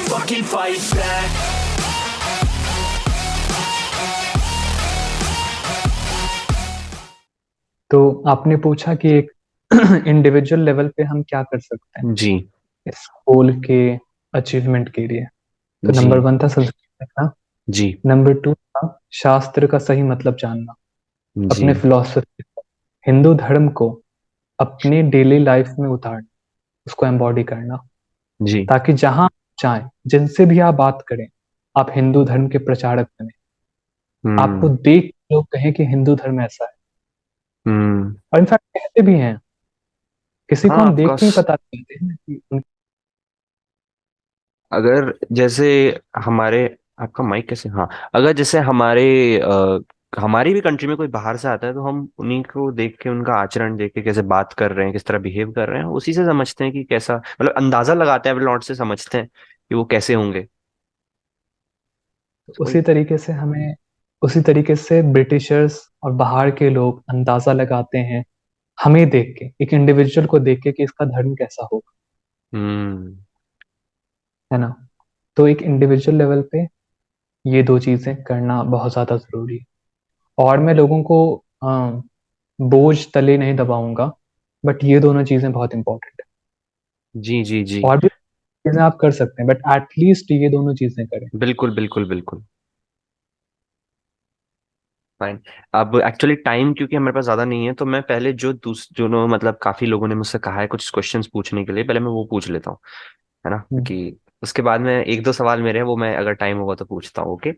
fucking fight back. तो आपने पूछा कि एक इंडिविजुअल लेवल पे हम क्या कर सकते हैं जी इस गोल के अचीवमेंट के लिए। तो जी नंबर वन था संस्कृत सीखना। जी नंबर टू था शास्त्र का सही मतलब जानना, जी अपने फिलॉसफी, हिंदू धर्म को अपने डेली लाइफ में उतारना, उसको एम्बॉडी करना, जी। ताकि जहां आप जाएं, जिनसे भी आप बात करें, आप हिंदू धर्म के प्रचारक बने। आपको हम्म देख के लोग कहें कि हिंदू धर्म ऐसा है, हम्म। और इनफैक्ट कहते भी हैं। किसी को हाँ हम ऑफ देख के ही कोर्स। पता चलते हैं कि अगर जैसे हमारे, आपका माइक कैसे, हाँ, अगर जैसे हमारी भी कंट्री में कोई बाहर से आता है तो हम उन्हीं को देख के, उनका आचरण देख के, कैसे बात कर रहे हैं, किस तरह बिहेव कर रहे हैं, उसी से समझते हैं कि कैसा, मतलब अंदाजा लगाते हैं, लॉट से समझते हैं कि वो कैसे होंगे। उसी वही। तरीके से हमें उसी तरीके से ब्रिटिशर्स और बाहर के लोग अंदाजा लगाते हैं हमें देख के, एक इंडिविजुअल को देख के कि इसका धर्म कैसा होगा। हम्म है ना। तो एक इंडिविजुअल लेवल पे ये दो चीजें करना बहुत ज्यादा जरूरी है। और मैं लोगों को बोझ तले नहीं दबाऊंगा, बट ये दोनों चीजें बहुत इंपॉर्टेंट है। जी जी जी। और भी चीजें आप कर सकते हैं, बट एटलीस्ट ये दोनों चीजें करें। बिल्कुल बिल्कुल बिल्कुल। फाइन। अब एक्चुअली टाइम क्योंकि हमारे पास ज्यादा नहीं है, तो मैं पहले जो मतलब काफी लोगों ने मुझसे कहा है कुछ क्वेश्चंस पूछने के लिए, पहले मैं वो पूछ लेता हूँ, है ना, हम्म, क्योंकि उसके बाद में एक दो सवाल मेरे हैं, वो मैं अगर टाइम होगा तो पूछता हूँ। ओके।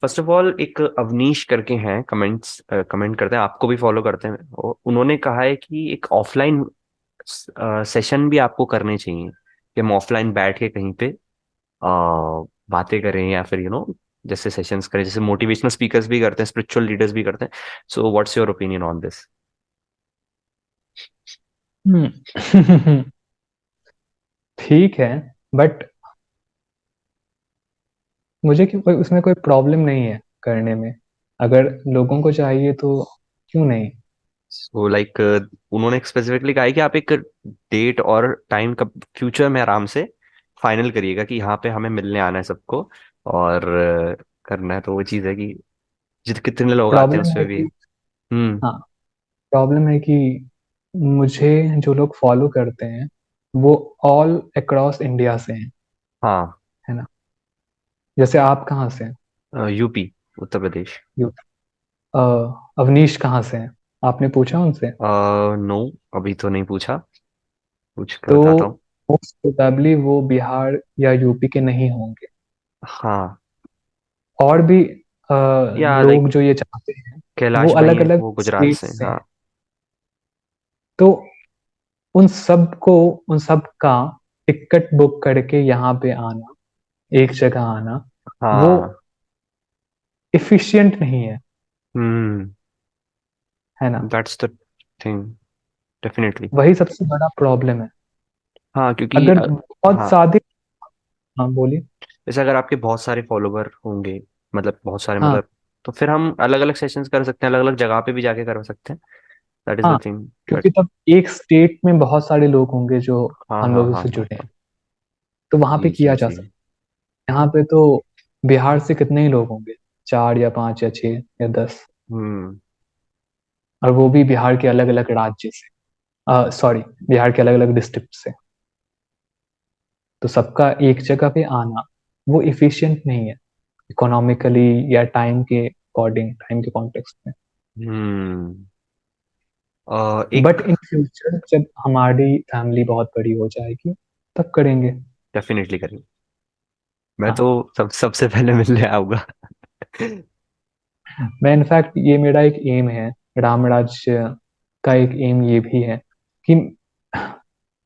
फर्स्ट ऑफ ऑल, एक अवनीश करके हैं, कमेंट करते हैं, आपको भी फॉलो करते हैं, उन्होंने कहा है कि एक ऑफलाइन सेशन भी आपको करने चाहिए, कि हम ऑफलाइन बैठ के कहीं पे बातें करें, या फिर जैसे सेशंस करें, जैसे मोटिवेशनल स्पीकर्स भी करते हैं, स्पिरिचुअल लीडर्स भी करते हैं। So what's your opinion on this? Hmm. ठीक है, बट मुझे उसमें कोई प्रॉब्लम नहीं है करने में। अगर लोगों को चाहिए तो क्यों नहीं। सो लाइक, उन्होंने स्पेसिफिकली कहा है कि आप एक डेट और टाइम का फ्यूचर में आराम से फाइनल करिएगा कि यहाँ पे हमें मिलने आना है सबको, और करना है। तो वो चीज़ है कि कितने लोग आते हैं प्रॉब्लम उसमें है भी। कि हम्म। हाँ, प्रॉब्लम है कि मुझे जो लोग फॉलो करते हैं वो ऑल अक्रॉस इंडिया से हैं। हाँ। है ना। जैसे आप कहाँ से हैं? यूपी, उत्तर प्रदेश। यूपी। अवनीश कहाँ से हैं? आपने पूछा उनसे? नो, अभी तो नहीं पूछा, पूछ कर तो बताता हूँ। मोस्ट प्रोबेबली वो बिहार या यूपी के नहीं होंगे। हाँ। और भी या लाइक लोग जो ये चाहते हैं वो कैलाश भाई अलग हैं, अलग वो गुजरात स्टेट से हैं, से हाँ। हैं। तो उन सबको उन सब का टिकट बुक करके यहाँ पे आना, एक जगह आना, वो हाँ। इफिशिएंट नहीं है। हम्म। है ना। That's the thing, definitely. वही सबसे बड़ा प्रॉब्लम है। हाँ क्योंकि अगर बहुत हाँ, सादे। हाँ बोलिए। जैसे अगर आपके बहुत सारे फॉलोवर होंगे, मतलब बहुत सारे, हाँ मतलब, तो फिर हम अलग अलग सेशंस कर सकते हैं, अलग अलग जगह पे भी जाके कर सकते हैं। दैट इज हाँ, द थिंग, बट क्योंकि तब एक स्टेट में बहुत सारे लोग होंगे जो हाँ हम हाँ लोगों हाँ से हाँ जुड़े हैं, हाँ। तो वहां पे जी जी किया जा जी। सकता है। यहाँ पे तो बिहार से कितने ही लोग होंगे, 4 या 5 या 6 या 10, हम्म। और वो भी बिहार के अलग अलग राज्य से, सॉरी, बिहार के अलग अलग डिस्ट्रिक्ट से। तो सबका एक जगह पे आना वो इफिशिएंट नहीं है, इकोनॉमिकली या टाइम के अकॉर्डिंग, टाइम के कॉन्टेक्स्ट में। हम्म। एक, बट इन फ्यूचर जब हमारी फैमिली बहुत बड़ी हो जाएगी तब करेंगे। डेफिनेटली करेंगे। मैं तो हाँ, सबसे पहले मिलने आऊंगा। मैं इनफैक्ट ये मेरा एक एम है, राम राज्य का एक एम ये भी है कि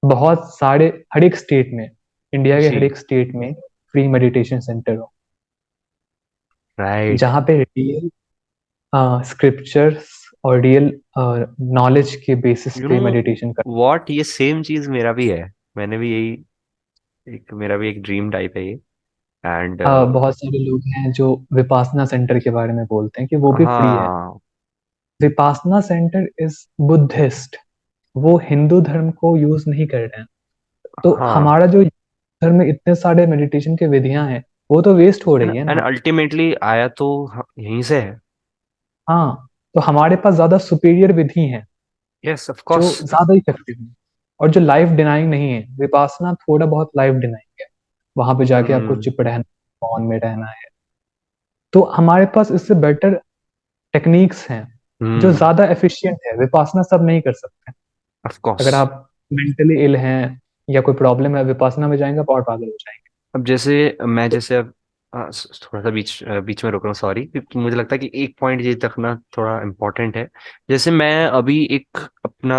बहुत सारे, हर एक स्टेट में, इंडिया के हर जी। एक स्टेट में फ्री मेडिटेशन सेंटर हो, राइट। जहाँ पे रियल स्क्रिप्चर्स और रियल नॉलेज के बेसिस यू नो पे मेडिटेशन कर। व्हाट, ये सेम चीज मेरा भी है। मैंने भी यही, एक मेरा भी एक ड्रीम टाइप है ये। एंड बहुत सारे लोग हैं जो विपासना सेंटर के बारे में बोलते हैं कि वो भी फ्री है। हाँ विपासना सेंटर इज बुद्धिस्ट, वो हिंदू धर्म को यूज नहीं कर रहे हैं। तो हाँ। हमारा जो घर में इतने सारे मेडिटेशन के विधियां हैं, वो तो वेस्ट हो रही है एंड ना। अल्टीमेटली आया तो यहीं से है। हाँ, तो हमारे पास ज्यादा सुपीरियर विधि हैं यस ऑफ जो कोर्स। ज्यादा इफेक्टिव है, और जो लाइफ डिनाइंग नहीं है। विपासना थोड़ा बहुत लाइफ डिनाइंग है, वहां पे जाके आपको हम्म चुप रहना, मौन में रहना है। तो हमारे पास इससे बेटर टेक्निक्स हैं जो हम्म ज्यादा एफिशिएंट है। विपासना सब नहीं कर सकते। Of course. अगर आप मेंटली इल हैं या कोई प्रॉब्लम है, विपासना में जाएंगे आप और पागल हो जाएंगे। अब जैसे मैं जैसे अब थोड़ा सा बीच में रोक रहा हूँ, सॉरी, क्योंकि मुझे लगता है कि एक पॉइंट ये रखना थोड़ा इम्पोर्टेंट है। जैसे मैं अभी एक अपना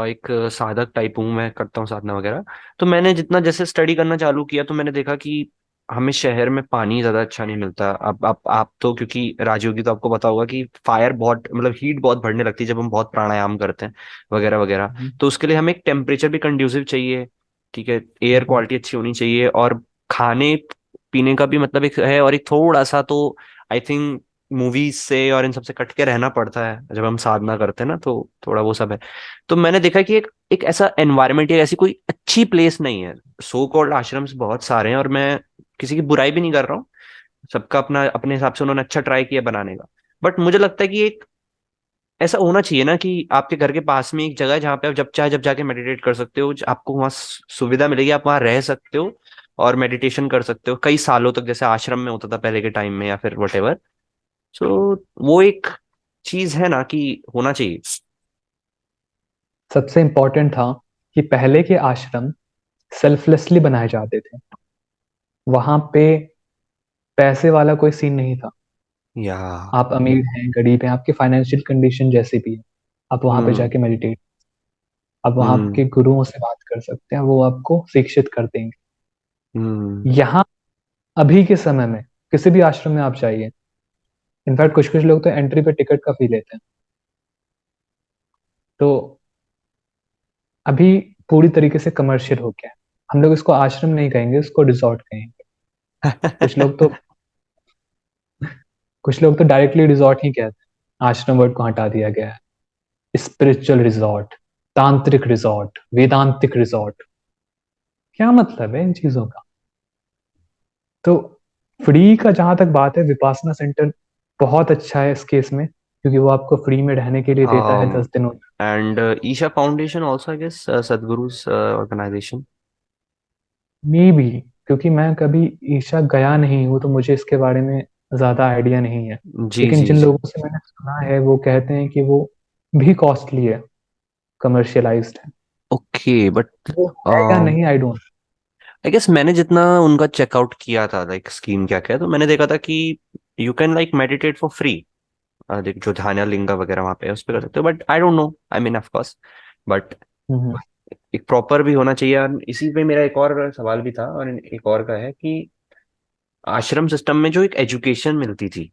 एक साधक टाइप हूँ, मैं करता हूँ साधना वगैरह। तो मैंने जितना जैसे स्टडी करना चालू किया तो मैंने देखा कि हमें शहर में पानी ज्यादा अच्छा नहीं मिलता। अब आप तो क्योंकि राजयोगी, तो आपको पता होगा कि फायर बहुत, मतलब हीट बहुत बढ़ने लगती है जब हम बहुत प्राणायाम करते हैं वगैरह वगैरह। हम्म, तो उसके लिए हमें एक टेम्परेचर भी कंड्यूसिव चाहिए, ठीक है, एयर हम्म, क्वालिटी अच्छी होनी चाहिए, और खाने पीने का भी मतलब एक है, और एक थोड़ा सा तो आई थिंक मूवीज से और इन सब से कट के रहना पड़ता है जब हम साधना करते हैं ना, तो थोड़ा वो सब है। तो मैंने देखा कि एक एक ऐसा एनवायरनमेंट या ऐसी कोई अच्छी प्लेस नहीं है। सो कॉल्ड आश्रम्स बहुत सारे हैं, और मैं किसी की बुराई भी नहीं कर रहा हूँ, सबका अपना अपने हिसाब से उन्होंने अच्छा ट्राई किया बनाने का। बट मुझे लगता है कि एक ऐसा होना चाहिए ना कि आपके घर के पास में एक जगह है जहाँ पे आप जब चाहे जब जाके मेडिटेट कर सकते हो, आपको वहाँ सुविधा मिलेगी, आप वहाँ रह सकते हो और मेडिटेशन कर सकते हो कई सालों तक, जैसे आश्रम में होता था पहले के टाइम में, या फिर वटेवर। सो वो एक चीज है ना कि होना चाहिए। सबसे इम्पोर्टेंट था कि पहले के आश्रम सेल्फलेसली बनाए जाते थे। वहां पे पैसे वाला कोई सीन नहीं था। या आप अमीर हैं, गरीब हैं, आपकी फाइनेंशियल कंडीशन जैसी भी है, आप वहां पे हम्म जाके मेडिटेट, आप वहां हम्म के गुरुओं से बात कर सकते हैं, वो आपको शिक्षित कर देंगे। हम्म यहाँ अभी के समय में किसी भी आश्रम में आप जाइए, इनफैक्ट कुछ कुछ लोग तो एंट्री पे टिकट का फी लेते हैं। तो अभी पूरी तरीके से कमर्शियल हो गया है। हम लोग इसको आश्रम नहीं कहेंगे, इसको रिजॉर्ट कहेंगे। कुछ लोग तो कुछ लोग तो डायरेक्टली रिजॉर्ट ही कहते हैं, आश्रम वर्ड को हटा दिया गया है। स्पिरिचुअल रिजॉर्ट, तांत्रिक रिजॉर्ट, वेदांतिक रिजॉर्ट, क्या मतलब है इन चीजों का। तो फ्री का जहां तक बात है, विपासना सेंटर बहुत अच्छा है इस केस में, क्योंकि वो आपको फ्री में रहने के लिए देता है 10 दिनों। And Isha foundation also I guess, Sadhguru's organisation. मे भी, क्योंकि मैं कभी ईशा गया नहीं हूँ तो मुझे इसके बारे में ज्यादा आइडिया नहीं है। जी लेकिन जी जिन जी। लोगों से मैंने सुना है वो कहते हैं कि वो भी कॉस्टली है, कमर्शियलाइज्ड है। ओके बट वो है या नहीं, आई डोंट। आई गेस मैंने जितना उनका चेकआउट किया था, लाइक स्कीम क्या क्या है, तो मैंने देखा था कि you can like meditate for free. देख जो ध्यान लिंगा वगैरह वहां पे है उस पर कर सकते हो, but I don't know, I mean of course, but hmm, एक प्रॉपर भी होना चाहिए। और इसी पे मेरा एक और सवाल भी था, और एक और का है कि आश्रम सिस्टम में जो एक एजुकेशन मिलती थी,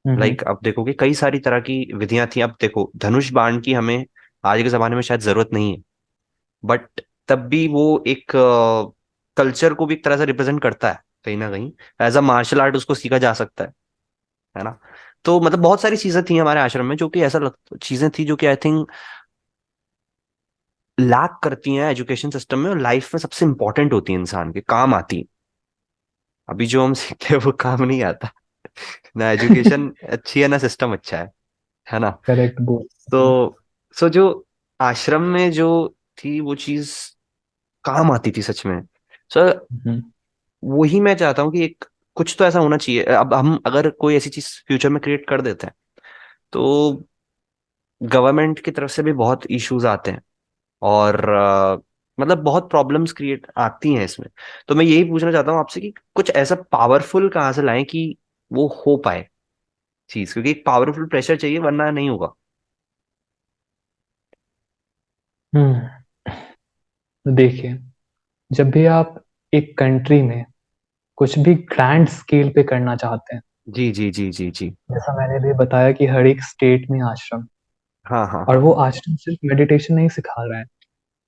हम्म, लाइक अब देखोगे कई सारी तरह की विधियां थी। अब देखो धनुष बाण की हमें आज के जमाने में शायद जरूरत नहीं है, बट तब भी वो एक कल्चर को भी एक तरह से रिप्रेजेंट करता है कहीं ना कहीं। एज अ मार्शल आर्ट उसको सीखा जा सकता है ना। तो मतलब बहुत सारी चीजें थी हमारे आश्रम में जो कि ऐसा चीजें थी जो कि आई थिंक लैक करती हैं एजुकेशन सिस्टम में, और लाइफ में सबसे इंपॉर्टेंट होती है, इंसान के काम आती है। अभी जो हम सीखते हैं वो काम नहीं आता। ना एजुकेशन अच्छी है ना सिस्टम अच्छा है ना। करेक्ट बोल। तो सो जो आश्रम में जो थी वो चीज काम आती थी सच में। सो हम्म, वही मैं चाहता हूँ कि एक कुछ तो ऐसा होना चाहिए। अब हम अगर कोई ऐसी चीज फ्यूचर में क्रिएट कर देते हैं तो गवर्नमेंट की तरफ से भी बहुत इश्यूज आते हैं, और मतलब बहुत प्रॉब्लम्स क्रिएट आती हैं इसमें। तो मैं यही पूछना चाहता हूँ आपसे कि कुछ ऐसा पावरफुल कहाँ से लाएं कि वो हो पाए चीज, क्योंकि एक पावरफुल प्रेशर चाहिए वरना नहीं होगा। हम्म। तो देखिए, जब भी आप एक कंट्री में कुछ भी ग्रैंड स्केल पे करना चाहते हैं, जी जी जी जी जी। जैसा मैंने भी बताया कि हर एक स्टेट में आश्रम, हाँ हाँ और हाँ वो आश्रम सिर्फ मेडिटेशन नहीं सिखा रहा है,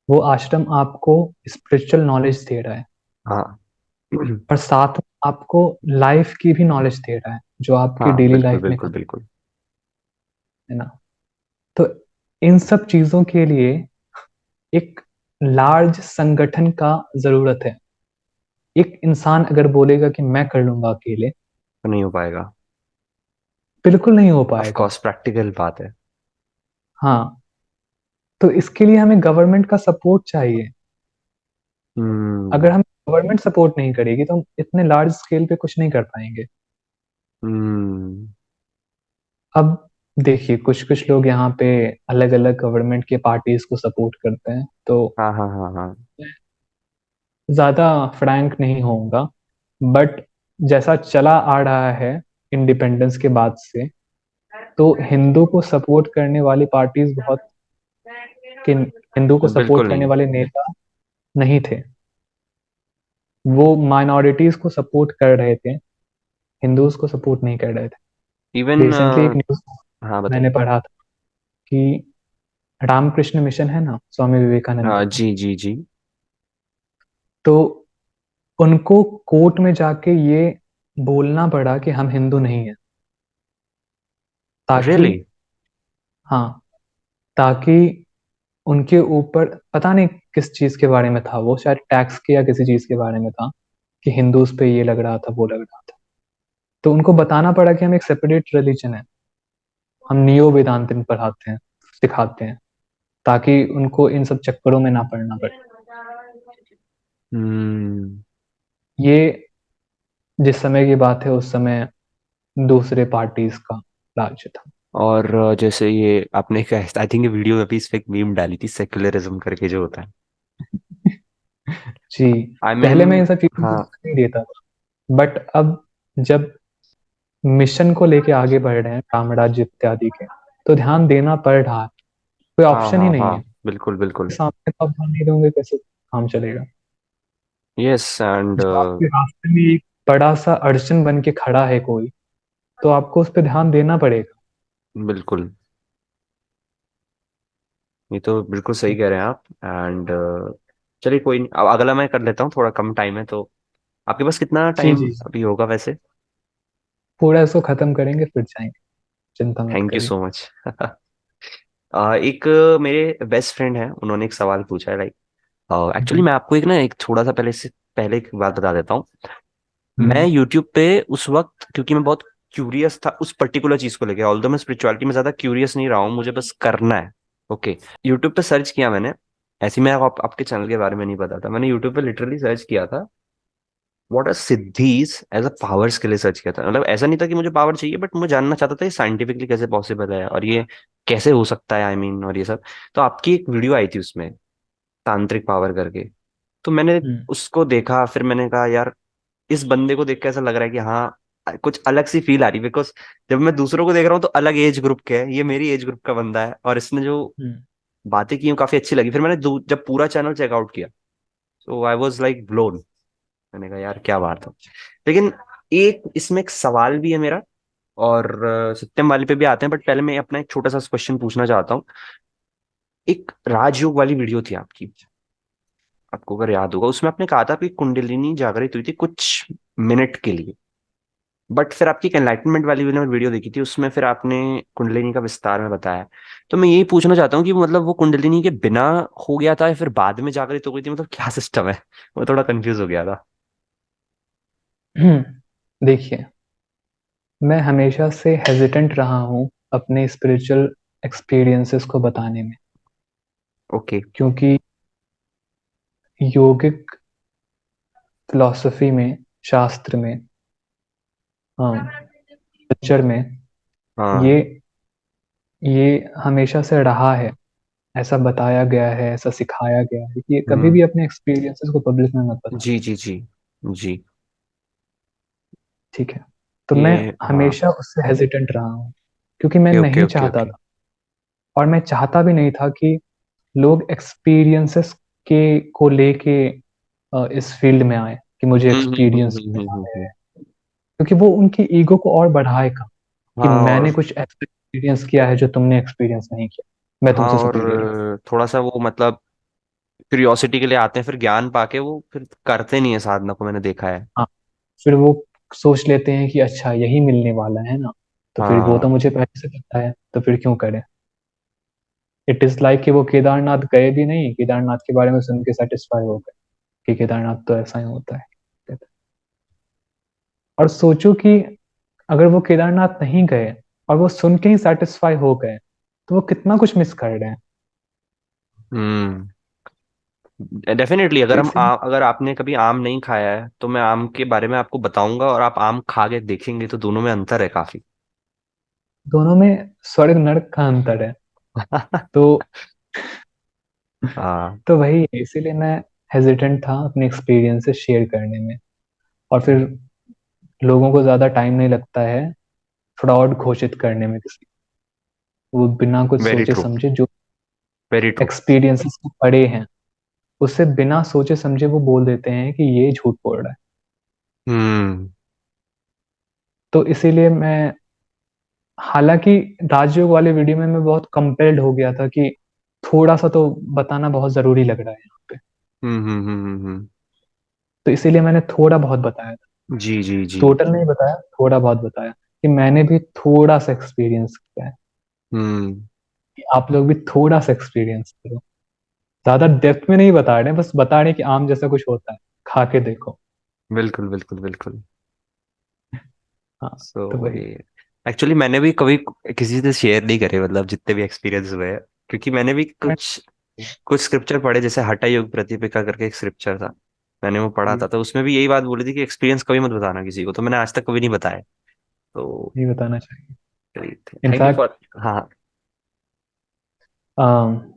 वो आश्रम आपको स्पिरिचुअल नॉलेज दे रहा है, हाँ। और साथ में आपको लाइफ की भी नॉलेज दे रहा है जो आपकी हाँ डेली बिल्कुल लाइफ में बिल्कुल काम, बिल्कुल। है ना। तो इन सब चीजों के लिए एक लार्ज संगठन का जरूरत है। एक इंसान अगर बोलेगा कि मैं कर लूंगा अकेले, तो नहीं हो पाएगा। बिल्कुल नहीं हो ऑफ पाएगा। कोर्स प्रैक्टिकल बात है। हाँ, तो इसके लिए हमें गवर्नमेंट का सपोर्ट चाहिए। हम्म। अगर हम गवर्नमेंट सपोर्ट नहीं करेगी तो हम इतने लार्ज स्केल पे कुछ नहीं कर पाएंगे। हम्म। अब देखिए, कुछ कुछ लोग यहाँ पे अलग अलग गवर्नमेंट के पार्टीज को सपोर्ट करते हैं, तो हाँ हाँ हाँ हाँ। ज्यादा फ्रैंक नहीं होऊंगा, बट जैसा चला आ रहा है इंडिपेंडेंस के बाद से, तो हिंदू को सपोर्ट करने वाली पार्टीज बहुत, कि हिंदू को सपोर्ट बिल्कुल करने नहीं। वाले नेता नहीं थे। वो माइनॉरिटीज को सपोर्ट कर रहे थे, हिंदूज को सपोर्ट नहीं कर रहे थे। इवन रिसेंटली एक न्यूज हाँ मैंने बताइए। पढ़ा था कि रामकृष्ण मिशन है ना, स्वामी विवेकानंद का, जी जी जी। तो उनको कोर्ट में जाके ये बोलना पड़ा कि हम हिंदू नहीं हैं, ताकि, रियली? हाँ, ताकि उनके ऊपर पता नहीं किस चीज के बारे में था, वो शायद टैक्स के या किसी चीज के बारे में था, कि हिंदूज पे ये लग रहा था, वो लग रहा था। तो उनको बताना पड़ा कि हम एक सेपरेट रिलीजन है, हम नियो वेदांतिन पढ़ाते हैं, सिखाते हैं, ताकि उनको इन सब चक्करों में ना पड़ना पड़े। हम्म। ये जिस समय की बात है, उस समय दूसरे पार्टीज का राज्य था। और जैसे ये आपने कहा, आई थिंक ये वीडियो में भी इस पे एक मीम डाली थी, सेक्युलरिज्म करके जो होता है। जी, आई मीन। पहले मैं इन सब चीजों को हाँ ध्यान नहीं देता था, बट अब जब मिशन को लेके आगे बढ़ रहे हैं, कामराज इत्यादि के, तो ध्यान देना पड़ रहा है, कोई हाँ ऑप्शन ही हाँ नहीं हाँ। है। बिल्कुल बिल्कुल। सामने तो आप ध्यान नहीं दोगे, कैसे काम चलेगा? यस एंड जब आपके रास्ते में एक बड़ा सा अड़चन बन के खड़ा है कोई, तो आपको उस पर ध्यान देना पड़ेगा। बिल्कुल। ये तो बिल्कुल सही कह रहे हैं आप एंड चलिए कोई नहीं, अब अगला मैं कर लेता हूँ, थोड़ा कम टाइम है तो। आपके पास कितना जी टाइम जी, अभी होगा वैसे? पूरा इसको खत्म करेंगे फिर जाएंगे, चिंता मत थैंक यू करिए। So much. एक मेरे बेस्ट फ्रेंड है, उन्होंने एक सवाल पूछा है लाइक, एक्चुअली हम्म मैं आपको एक ना एक थोड़ा सा पहले से पहले एक बात बता देता हूँ। मैं हम्म यूट्यूब पे उस वक्त, क्योंकि मैं बहुत क्यूरियस था उस पर्टिकुलर चीज को लेके, ऑल्दो मैं स्पिरिचुअलिटी में ज्यादा क्यूरियस नहीं रहा हूँ, मुझे बस करना है। ओके। यूट्यूब पे सर्च किया मैंने, ऐसे ही मैं आपके चैनल के बारे में नहीं पता था, मैंने यूट्यूब पे लिटरली सर्च किया था what are siddhis as a powers के लिए सर्च किया था। मतलब ऐसा नहीं था कि मुझे पावर चाहिए, बट मैं जानना चाहता था ये साइंटिफिकली कैसे पॉसिबल है और ये कैसे हो सकता है, आई मीन और ये सब। तो आपकी एक वीडियो आई थी उसमें, तांत्रिक पावर करके, तो मैंने हम्म उसको देखा, फिर मैंने कहा यार इस बंदे को देख के ऐसा लग रहा है कि हाँ कुछ अलग सी फील आ रही, बिकॉज जब मैं दूसरों को देख रहा हूँ तो अलग एज ग्रुप के है, ये मेरी एज ग्रुप का बंदा है और इसने जो हम्म बातें की वो काफी अच्छी लगी। फिर मैंने जब पूरा चैनल चेकआउट किया, तो आई वॉज लाइक ब्लोन। मैंने कहा यार क्या बात है। लेकिन एक इसमें एक सवाल भी है मेरा, और सत्यम वाले पे भी आते हैं, बट पहले मैं अपना एक छोटा सा क्वेश्चन पूछना चाहता हूँ। एक राजयोग वाली वीडियो थी आपकी, आपको अगर याद होगा, उसमें आपने कहा था कि कुंडलिनी जागृत हुई थी कुछ मिनट के लिए, बट फिर आपकी एक एनलाइटनमेंट वाली मैंने वीडियो देखी थी, उसमें फिर आपने कुंडलिनी का विस्तार में बताया। तो मैं यही पूछना चाहता हूँ कि मतलब वो कुंडलिनी के बिना हो गया था या फिर बाद में जागृत हो गई थी, मतलब क्या सिस्टम है? मैं थोड़ा कंफ्यूज हो गया था। देखिए, मैं हमेशा से हेजिटेंट रहा हूँ अपने स्पिरिचुअल एक्सपीरियंसेस को बताने में, ओके। क्योंकि योगिक फिलॉसफी में, शास्त्र में, कल्चर में, ये हाँ। ये हमेशा से रहा है, ऐसा बताया गया है, ऐसा सिखाया गया है कि कभी हम्म। भी अपने एक्सपीरियंसेस को पब्लिक में मत बताना। जी जी जी जी। ठीक है, तो मैं ये हाँ। हमेशा उससे हेजिटेंट रहा हूँ, क्योंकि मैं ओके ओके नहीं ओके चाहता ओके। था, और मैं चाहता भी नहीं था कि लोग एक्सपीरियंसेस के को लेके इस फील्ड में आए, कि मुझे एक्सपीरियंस मिला है, हम्म। क्योंकि वो उनकी ईगो को और बढ़ाएगा, कि हाँ और मैंने कुछ ऐसा एक्सपीरियंस किया है जो तुमने एक्सपीरियंस नहीं किया, मैं हाँ तुमसे और सुपीरियर हूँ। थोड़ा सा वो मतलब क्यूरियोसिटी के लिए आते हैं, फिर ज्ञान पाके वो फिर करते नहीं है साधना को, मैंने देखा है। हाँ, फिर वो सोच लेते हैं कि अच्छा यही मिलने वाला है ना, तो फिर वो तो हाँ मुझे पहले से पता है, तो फिर क्यों करें। इट इज लाइक कि वो केदारनाथ गए भी नहीं, केदारनाथ के बारे में सुन के सेटिस्फाई हो गए कि केदारनाथ तो ऐसा ही होता है। और सोचो कि अगर वो केदारनाथ नहीं गए और वो सुन के ही सेटिस्फाई हो गए, तो वो कितना कुछ मिस कर रहे हैं। हम्म। डेफिनेटली, तो अगर इसी अगर आपने कभी आम नहीं खाया है तो मैं आम के बारे में आपको बताऊंगा, और आप आम खा के देखेंगे तो दोनों में अंतर है काफी। दोनों में स्वर्ग नरक का अंतर है। तो हाँ। तो वही है, इसीलिए मैं हेजिटेंट था अपने एक्सपीरियंसेस शेयर करने में। और फिर लोगों को ज्यादा टाइम नहीं लगता है फ्रॉड घोषित करने में किसी को। वो बिना कुछ वेरी सोचे ट्रू। समझे जो वेरी ट्रू। एक्सपीरियंसेस को पढ़े हैं, उससे बिना सोचे समझे वो बोल देते हैं कि ये झूठ बोल रहा है। हम्म। तो इसीलिए मैं, हालांकि राजयोग वाले वीडियो में मैं बहुत कंपेल्ड हो गया था कि थोड़ा सा तो बताना बहुत जरूरी लग रहा है यहाँ पे। तो इसीलिए मैंने थोड़ा बहुत बताया था। जी जी जी। टोटल नहीं बताया, थोड़ा बहुत बताया कि मैंने भी थोड़ा सा एक्सपीरियंस किया है, हम्म। कि आप लोग भी थोड़ा सा एक्सपीरियंस करो। ज्यादा डेप्थ में नहीं बता रहे हैं, बस बता रहे हैं कि आम जैसा कुछ होता है, खा के देखो। बिल्कुल बिल्कुल बिल्कुल। हाँ। तो सो वही। ये एक्चुअली मैंने भी कभी किसी से शेयर नहीं करे, मतलब जितने भी एक्सपीरियंस हुए हैं, क्योंकि मैंने भी कुछ कुछ स्क्रिप्चर पढ़े, जैसे हठा योग प्रतिपिका करके एक स्क्रिप्चर था, मैंने वो पढ़ा था, तो उसमें भी यही बात बोली थी कि एक्सपीरियंस कभी मत बताना किसी को, तो मैंने आज तक कभी नहीं बताया। तो नहीं बताना चाहिए। Thank you in fact for. हाँ।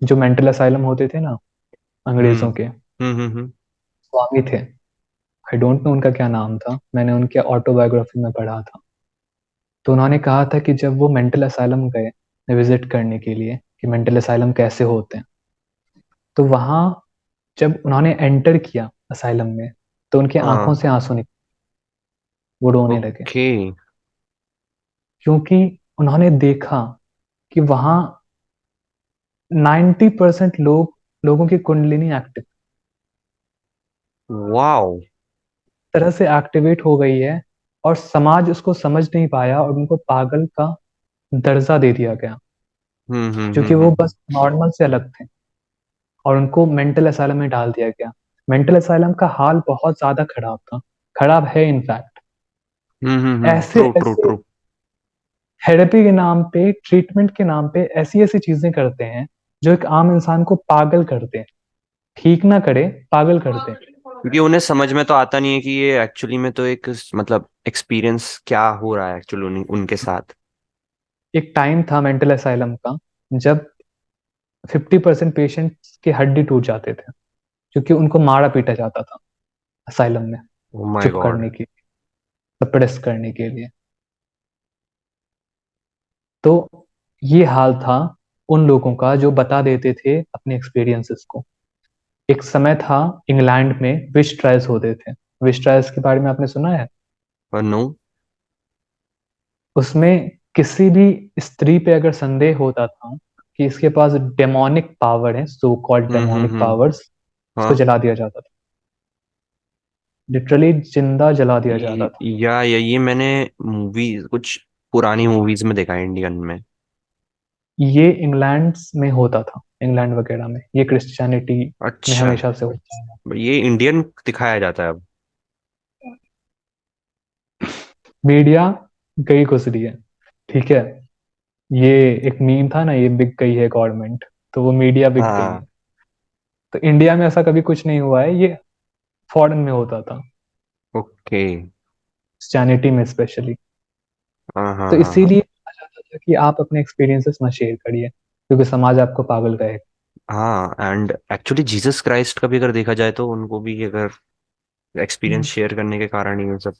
जो मेंटल असाइलम होते थे ना हम्म अंग्रेजों के, हम्म। स्वामी थे, आई डोंट नो उनका क्या नाम था, मैंने उनके ऑटोबायोग्राफी में पढ़ा था। तो उन्होंने कहा था कि जब वो मेंटल असाइलम गए विजिट करने के लिए कि मेंटल असाइलम कैसे होते हैं, तो वहां जब उन्होंने एंटर किया असाइलम में, तो उनकी आंखों हाँ। से आंसू निकले, वो रोने लगे। ओके। क्योंकि उन्होंने देखा कि वहां 90% लोगों की कुंडलिनी एक्टिव वाओ। तरह से एक्टिवेट हो गई है, और समाज उसको समझ नहीं पाया और उनको पागल का दर्जा दे दिया गया, क्योंकि वो हम्म। बस नॉर्मल से अलग थे, और उनको मेंटल असाइलम में डाल दिया गया। मेंटल असाइलम का हाल बहुत ज्यादा खराब था, खराब है इनफैक्ट। ऐसे ट्रू ट्रू ऐसे ट्रू। थेरेपी के नाम पे, ट्रीटमेंट के नाम पे ऐसी ऐसी चीजें करते हैं जो एक आम इंसान को पागल करते हैं, ठीक ना करे, पागल करते हैं। क्योंकि उन्हें समझ में तो आता नहीं है कि ये एक्चुअली में तो एक मतलब एक्सपीरियंस क्या हो रहा है एक्चुअली उनके साथ। एक टाइम था मेंटल असाइलम का जब 50% पेशेंट्स की हड्डी टूट जाते थे, क्योंकि उनको मारा पीटा जाता था असाइलम में, ओ माय चुप गॉड। करने के, सप्रेस करने के लिए। तो ये हाल था उन लोगों का जो बता देते थे अपने एक्सपीरियंसेस को। एक समय था इंग्लैंड में विश ट्रायल्स होते थे। विश ट्रायल्स के बारे में आपने सुना है? और नो। उसमें किसी भी स्त्री पे अगर संदेह होता था कि इसके पास डेमोनिक पावर है, सो कॉल्ड डेमोनिक हम्म। पावर्स, उसको हाँ। जला दिया जाता था, लिटरली जिंदा जला दिया जाता था। ये मैंने मूवी कुछ पुरानी मूवीज में देखा है, इंडियन में। ये इंग्लैंड में होता था, इंग्लैंड वगैरह में, ये क्रिश्चियनिटी में अच्छा। हमेशा से होता है। ये इंडियन दिखाया जाता है अब। मीडिया गई घुस रही है, ठीक है। ये एक मीम था ना, ये बिक गई है गवर्नमेंट, तो वो मीडिया बिक गई है। हाँ। तो इंडिया में ऐसा कभी कुछ नहीं हुआ है, ये फॉरेन में होता था, ओके। क्रिश्चियनिटी में स्पेशली। हाँ हाँ तो हाँ हाँ। इसीलिए कहा जाता था कि आप अपने एक्सपीरियंसेस मत शेयर करिए, क्योंकि समाज आपको पागल कहेगा। हाँ, एंड एक्चुअली जीसस क्राइस्ट का भी अगर देखा जाए तो उनको भी अगर एक्सपीरियंस हम्म। शेयर करने के कारण ही ये सब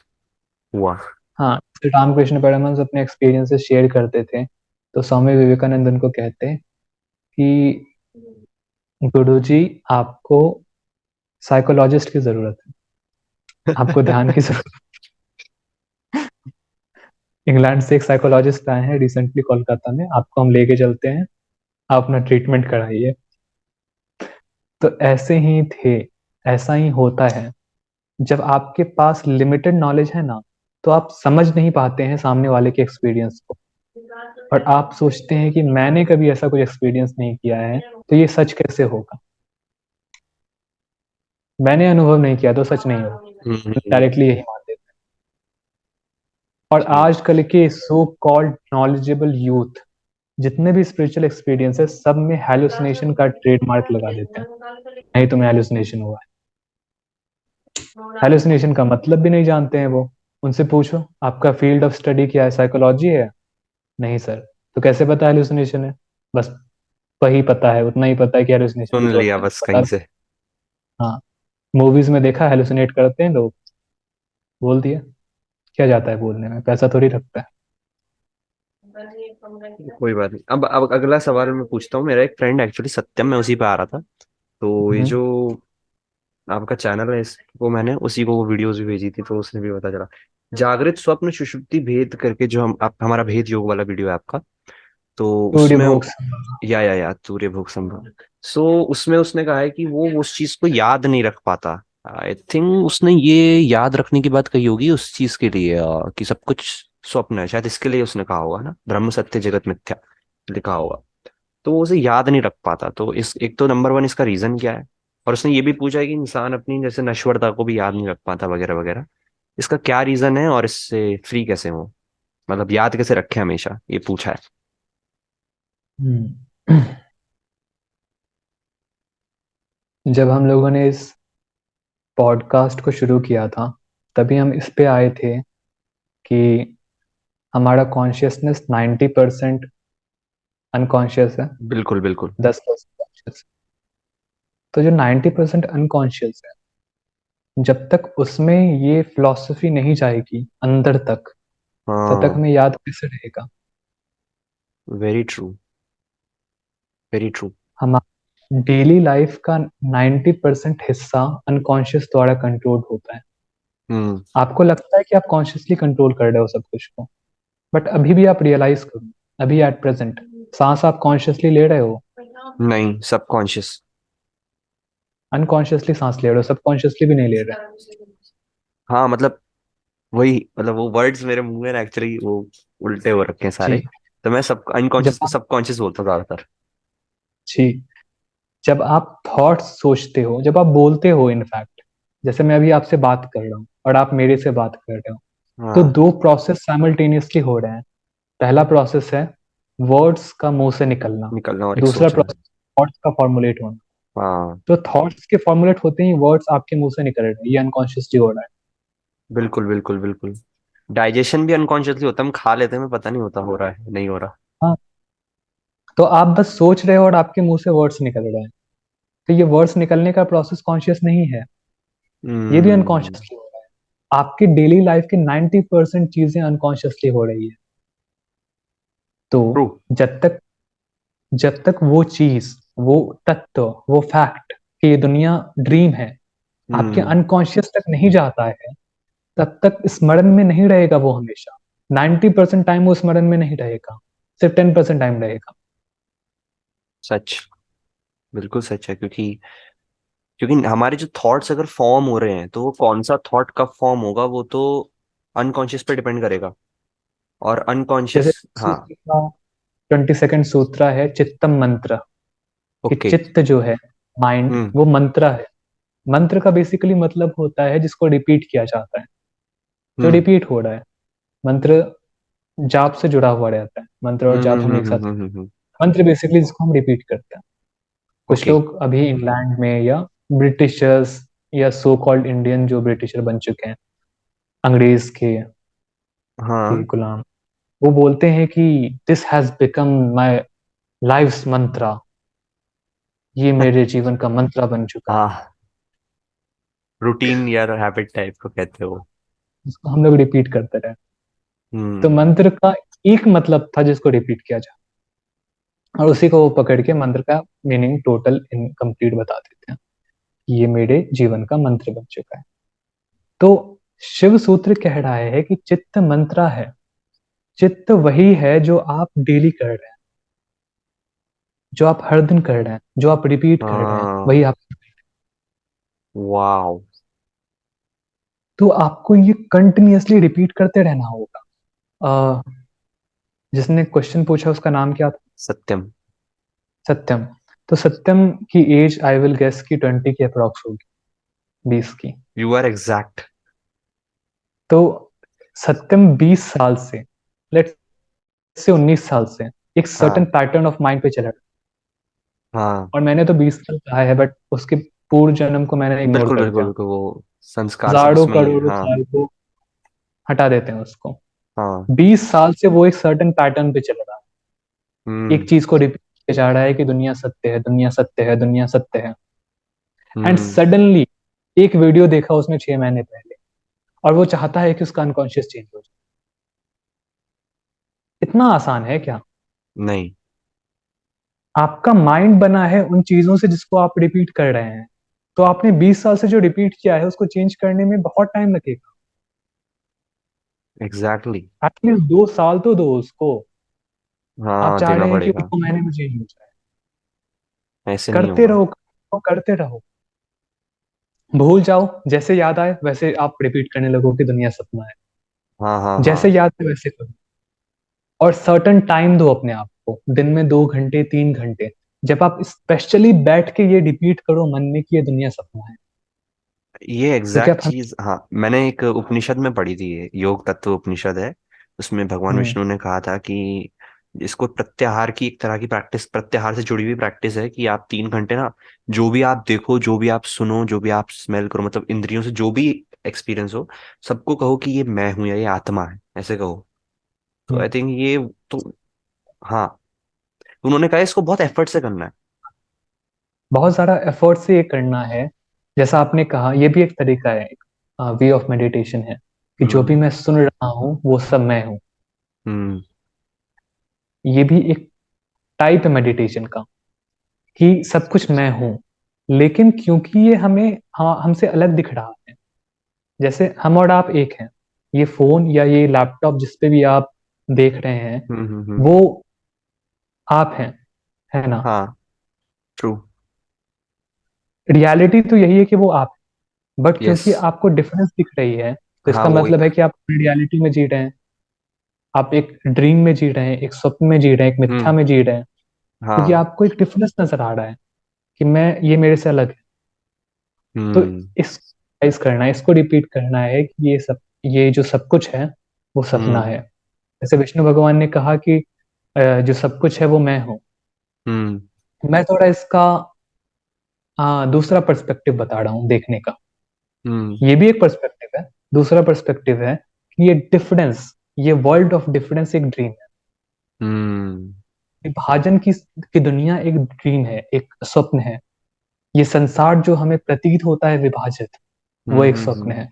हुआ। हाँ, श्री रामकृष्ण परमहंस अपने एक्सपीरियंसेस शेयर करते थे, तो स्वामी विवेकानंद उनको कहते कि गुरुजी, आपको साइकोलॉजिस्ट की जरूरत है, आपको ध्यान की जरूरत। इंग्लैंड से एक साइकोलॉजिस्ट आए हैं रिसेंटली कोलकाता में, आपको हम लेके चलते हैं, आप अपना ट्रीटमेंट कराइए। तो ऐसे ही थे, ऐसा ही होता है। जब आपके पास लिमिटेड नॉलेज है ना, तो आप समझ नहीं पाते हैं सामने वाले के एक्सपीरियंस को, और आप सोचते हैं कि मैंने कभी ऐसा कुछ एक्सपीरियंस नहीं किया है, तो ये सच कैसे होगा। मैंने अनुभव नहीं किया तो सच नहीं होगा, हम्म। डायरेक्टली यही मान लेते और जी आजकल के सो कॉल्ड नॉलेजेबल यूथ जितने भी स्पिरिचुअल एक्सपीरियंस है सब में हेलुसिनेशन का ट्रेडमार्क लगा देते हैं, नहीं तुम्हें हेलुसिनेशन हुआ है। हेलुसिनेशन का मतलब भी नहीं जानते हैं वो। उनसे पूछो आपका फील्ड ऑफ स्टडी क्या है, साइकोलॉजी है? नहीं सर। तो कैसे पता हेलुसिनेशन है? बस वही पता है, उतना ही पता है कि हेलुसिनेशन सुन कुछ लिया होता है, बस पता कहीं नहीं। से। हाँ, मूवीज में देखा हेलुसिनेट करते हैं लोग, बोल दिया। क्या जाता है बोलने में, पैसा थोड़ी लगता है। कोई बात नहीं। अब अगला सवाल मैं पूछता हूँ। मेरा एक फ्रेंड एक्चुअली सत्यम, मैं उसी पे आ रहा था। तो ये हम्म। जो आपका चैनल है इसको मैंने उसी को वो वीडियोस भी भेजी थी, तो उसने भी पता चला। जागृत स्वप्न सुषुप्ति भेद करके जो हम आप हमारा भेद योग वाला वीडियो है आपका, तो सूर्य उसमें भोग। या तूर्य भोग संभव। सो उसमें उसने कहा है कि वो उस चीज को याद नहीं रख पाता। आई थिंक उसने ये याद रखने की बात कही होगी उस चीज के लिए, कि सब कुछ स्वप्न है, शायद इसके लिए उसने कहा होगा ना, ब्रह्म सत्य जगत मिथ्या लिखा होगा। तो वो उसे याद नहीं रख पाता। तो इस एक तो नंबर वन इसका रीजन क्या है। और उसने ये भी पूछा है कि इंसान अपनी जैसे नश्वरता को भी याद नहीं रख पाता वगैरह वगैरह। इसका क्या रीजन है और इससे फ्री कैसे हो, मतलब याद कैसे रखे हमेशा, ये पूछा है। हम्म। जब हम लोगों ने इस पॉडकास्ट को शुरू किया था तभी हम इस पे आए थे कि हमारा कॉन्शियसनेस 90% अनकॉन्शियस है, बिल्कुल बिल्कुल। 10% कॉन्शियस। तो जो 90% अनकॉन्शियस है, जब तक उसमें ये फिलॉसफी नहीं जाएगी अंदर तक, तब तक हाँ, हमें याद कैसे रहेगा? Very true, very true. हमारा डेली लाइफ का 90% हिस्सा अनकॉन्शियस द्वारा कंट्रोल होता है। हम्म। आपको लगता है कि आप कॉन्शियसली कंट्रोल कर रहे हो सब कुछ को, बट अभी भी आप रियलाइज करो, अभी एट प्रेजेंट सांस आप कॉन्शियसली ले रहे हो? नहीं, सबकॉन्शियस। अनकॉन्शियसली सांस ले रहे हो, सबकॉन्शियसली भी नहीं ले रहे। हाँ मतलब वही, मतलब वो वर्ड्स मेरे मुंह में एक्चुअली वो उल्टे हो रखे हैं सारे। जी। तो मैं सब जब अनकॉन्शियस को आप सबकॉन्शियस बोलता हूँ ज्यादातर। जी, जब आप थॉट्स सोचते हो, जब आप बोलते हो, इनफैक्ट जैसे मैं अभी आपसे बात कर रहा हूँ और आप मेरे से बात कर रहे हो, तो हाँ, दो प्रोसेस साइमल्टेनियसली हो रहे हैं। पहला प्रोसेस है वर्ड्स का मुंह से निकलना, निकलना और एक दूसरा सोचना। प्रोसेस थॉट्स का फॉर्मुलेट होना। हाँ, तो थॉट्स के फॉर्मुलेट होते ही वर्ड्स आपके मुंह से निकल रहे हैं, ये अनकॉन्शियसली हो रहा है। बिल्कुल बिल्कुल बिल्कुल। डाइजेशन भी अनकॉन्शियसली होता है, हम खा लेते हैं, हमें पता नहीं होता हो रहा है नहीं हो रहा। हाँ, तो आप बस सोच रहे हो और आपके मुंह से वर्ड्स निकल रहे हैं, तो ये वर्ड्स निकलने का प्रोसेस कॉन्शियस नहीं है, ये भी हम्म। अनकॉन्शियसली हो रहा है। आपकी डेली लाइफ की 90% चीजें अनकॉन्शियसली हो रही है। तो ट्रू। जब तक वो चीज, वो तत्व, वो फैक्ट कि ये दुनिया ड्रीम है, आपके हम्म। अनकॉन्शियस तक नहीं जाता है, तब तक स्मरण में नहीं रहेगा वो हमेशा। 90% टाइम वो स्मरण में नहीं रहेगा, सिर्फ 10% टाइम रहेगा। सच, बिल्कुल सच है। क्योंकि क्योंकि हमारे जो थॉट्स अगर फॉर्म हो रहे हैं, तो वो कौन सा थॉट कब फॉर्म होगा वो तो अनकॉन्शियस पे डिपेंड करेगा। और जैसे अनकॉन्शियस, हाँ। सूत्र का 22nd सूत्र है चित्तम मंत्र, कि ओके। चित्त जो है, माइंड, हम्म। वो मंत्र है। मंत्र का बेसिकली मतलब होता है जिसको रिपीट किया जाता है। तो हम्म। रिपीट हो रहा है मंत्र, जाप से जुड़ा हुआ रहता है, मंत्र और जाप हम एक साथ। मंत्र बेसिकली जिसको हम रिपीट करते हैं। कुछ ओके। लोग अभी इंग्लैंड में या ब्रिटिशर्स या सो कॉल्ड इंडियन जो ब्रिटिशर बन चुके हैं, अंग्रेज के हाँ। गुलाम, वो बोलते हैं कि this has become my life's mantra, ये मेरे जीवन का मंत्रा बन चुका है। हाँ, रूटीन या हैबिट टाइप को कहते हो। इसको हम लोग रिपीट करते रहे। तो हम्म। मंत्र का एक मतलब था जिसको रिपीट किया जाए, और उसी को वो पकड़ के मंत्र का मीनिंग टोटल इनकम्प्लीट बता देते हैं। ये मेरे जीवन का मंत्र बन चुका है। तो शिव सूत्र कह रहा है कि चित्त मंत्रा है। चित्त वही है जो आप डेली कर रहे हैं, जो आप हर दिन कर रहे हैं, जो आप रिपीट कर रहे हैं, हाँ। वही आप। वाओ। तो आपको ये कंटिन्यूअसली रिपीट करते रहना होगा। अ, जिसने क्वेश्चन पूछा उसका नाम क्या था? सत्यम। सत्यम। तो सत्यम की एज आई विल गेस की 20 की अप्रॉक्स होगी, 20 की। You are exact. तो सत्यम 20 साल से, लेट्स से 19 साल से एक सर्टन हाँ पैटर्न ऑफ माइंड पे चला, हाँ, और मैंने तो 20 साल कहा है, बट उसके पूर्व जन्म को मैंने इग्नोर बिल्कुल कर बिल्कुल दिया। बिल्कुल, वो संस्कार सब हजारों उसमें ही है। करोड़ों हाँ साल को हटा देते हैं उसको। हाँ। 20 साल से वो एक सर्टन पैटर्न पे चल रहा है, हम्म एक चीज को रिपीट किया जा रहा है कि दुनिया सत्य है, दुनिया सत्य है, दुनिया सत्य है। And hmm. सडनली एक वीडियो देखा उसने 6 महीने पहले, और वो चाहता है कि उसका अनकॉन्शियस चेंज हो जाए। इतना आसान है क्या? नहीं, आपका माइंड बना है उन चीजों से जिसको आप रिपीट कर रहे हैं, तो आपने 20 साल से जो रिपीट किया है उसको चेंज करने में बहुत टाइम लगेगा। Exactly exactly। एटलीस्ट 2 साल तो दो उसको। आप हाँ, चाह देना रहे हैं कि वो पड़ेगा। 2 महीने में चेंज हो जाए? ऐसे नहीं करते होगा। रहो, करते रहो, भूल जाओ, जैसे याद आए वैसे आप रिपीट करने लगो कि दुनिया सपना है। हाँ हाँ जैसे हाँ। याद है वैसे करो, और सर्टन टाइम दो अपने आप को, दिन में 2 घंटे 3 घंटे, जब आप स्पेशली बैठ के ये रिपीट करो मन में कि ये दुनिया सपना है। ये क्योंकि एग्जैक्ट आप चीज, हाँ, मैंने एक उपनिषद में पढ़ी थी, ये योग तत्व उपनिषद है। उसमें भगवान हम्म विष्णु ने कहा था कि इसको प्रत्याहार की एक तरह की प्रैक्टिस, प्रत्याहार से जुड़ी हुई प्रैक्टिस है कि आप 3 घंटे ना, जो भी आप देखो, जो भी आप सुनो, जो भी आप स्मेल करो, मतलब इंद्रियों से जो भी एक्सपीरियंस हो, सबको कहो कि ये मैं हूं या ये आत्मा है, ऐसे कहो। तो आई हम्म। थिंक ये, तो हाँ, उन्होंने कहा इसको बहुत एफर्ट से करना है। बहुत सारा एफर्ट से ये करना है। जैसा आपने कहा, ये भी एक तरीका है, एक वे ऑफ मेडिटेशन है, कि जो भी हम्म मैं सुन रहा हूँ वो सब मैं हूँ। हम्म ये भी एक टाइप है मेडिटेशन का, कि सब कुछ मैं हूँ, लेकिन क्योंकि ये हमें, हाँ, हमसे अलग दिख रहा है। जैसे हम और आप एक हैं, ये फोन या ये लैपटॉप जिस पे भी आप देख रहे हैं, हम्म। वो आप हैं, है ना? हाँ, ट्रू। रियलिटी तो यही है कि वो आप, बट यस। क्योंकि आपको डिफरेंस दिख रही है, तो हाँ, इसका वो मतलब एक, है कि आप रियलिटी में जी रहे हैं, आप एक ड्रीम में जी रहे हैं, एक स्वप्न में जी रहे हैं, एक मिथ्या हम्म। में जी रहे हैं। क्योंकि हाँ। आपको एक डिफरेंस नजर आ रहा है कि मैं, ये मेरे से अलग है। तो हम्म इस करना है, इसको रिपीट करना है कि ये सब, ये जो सब कुछ है वो सपना हम्म है। जैसे विष्णु भगवान ने कहा कि जो सब कुछ है वो मैं हूँ। हम्म मैं थोड़ा इसका दूसरा पर्सपेक्टिव बता रहा हूँ देखने का। हम्म ये भी एक पर्सपेक्टिव है, दूसरा पर्सपेक्टिव है कि ये डिफरेंस, ये वर्ल्ड ऑफ डिफरेंस एक ड्रीम है। हम्म विभाजन की दुनिया एक ड्रीम है, एक स्वप्न है। ये संसार जो हमें प्रतीत होता है विभाजित, वो एक स्वप्न हम्म। है।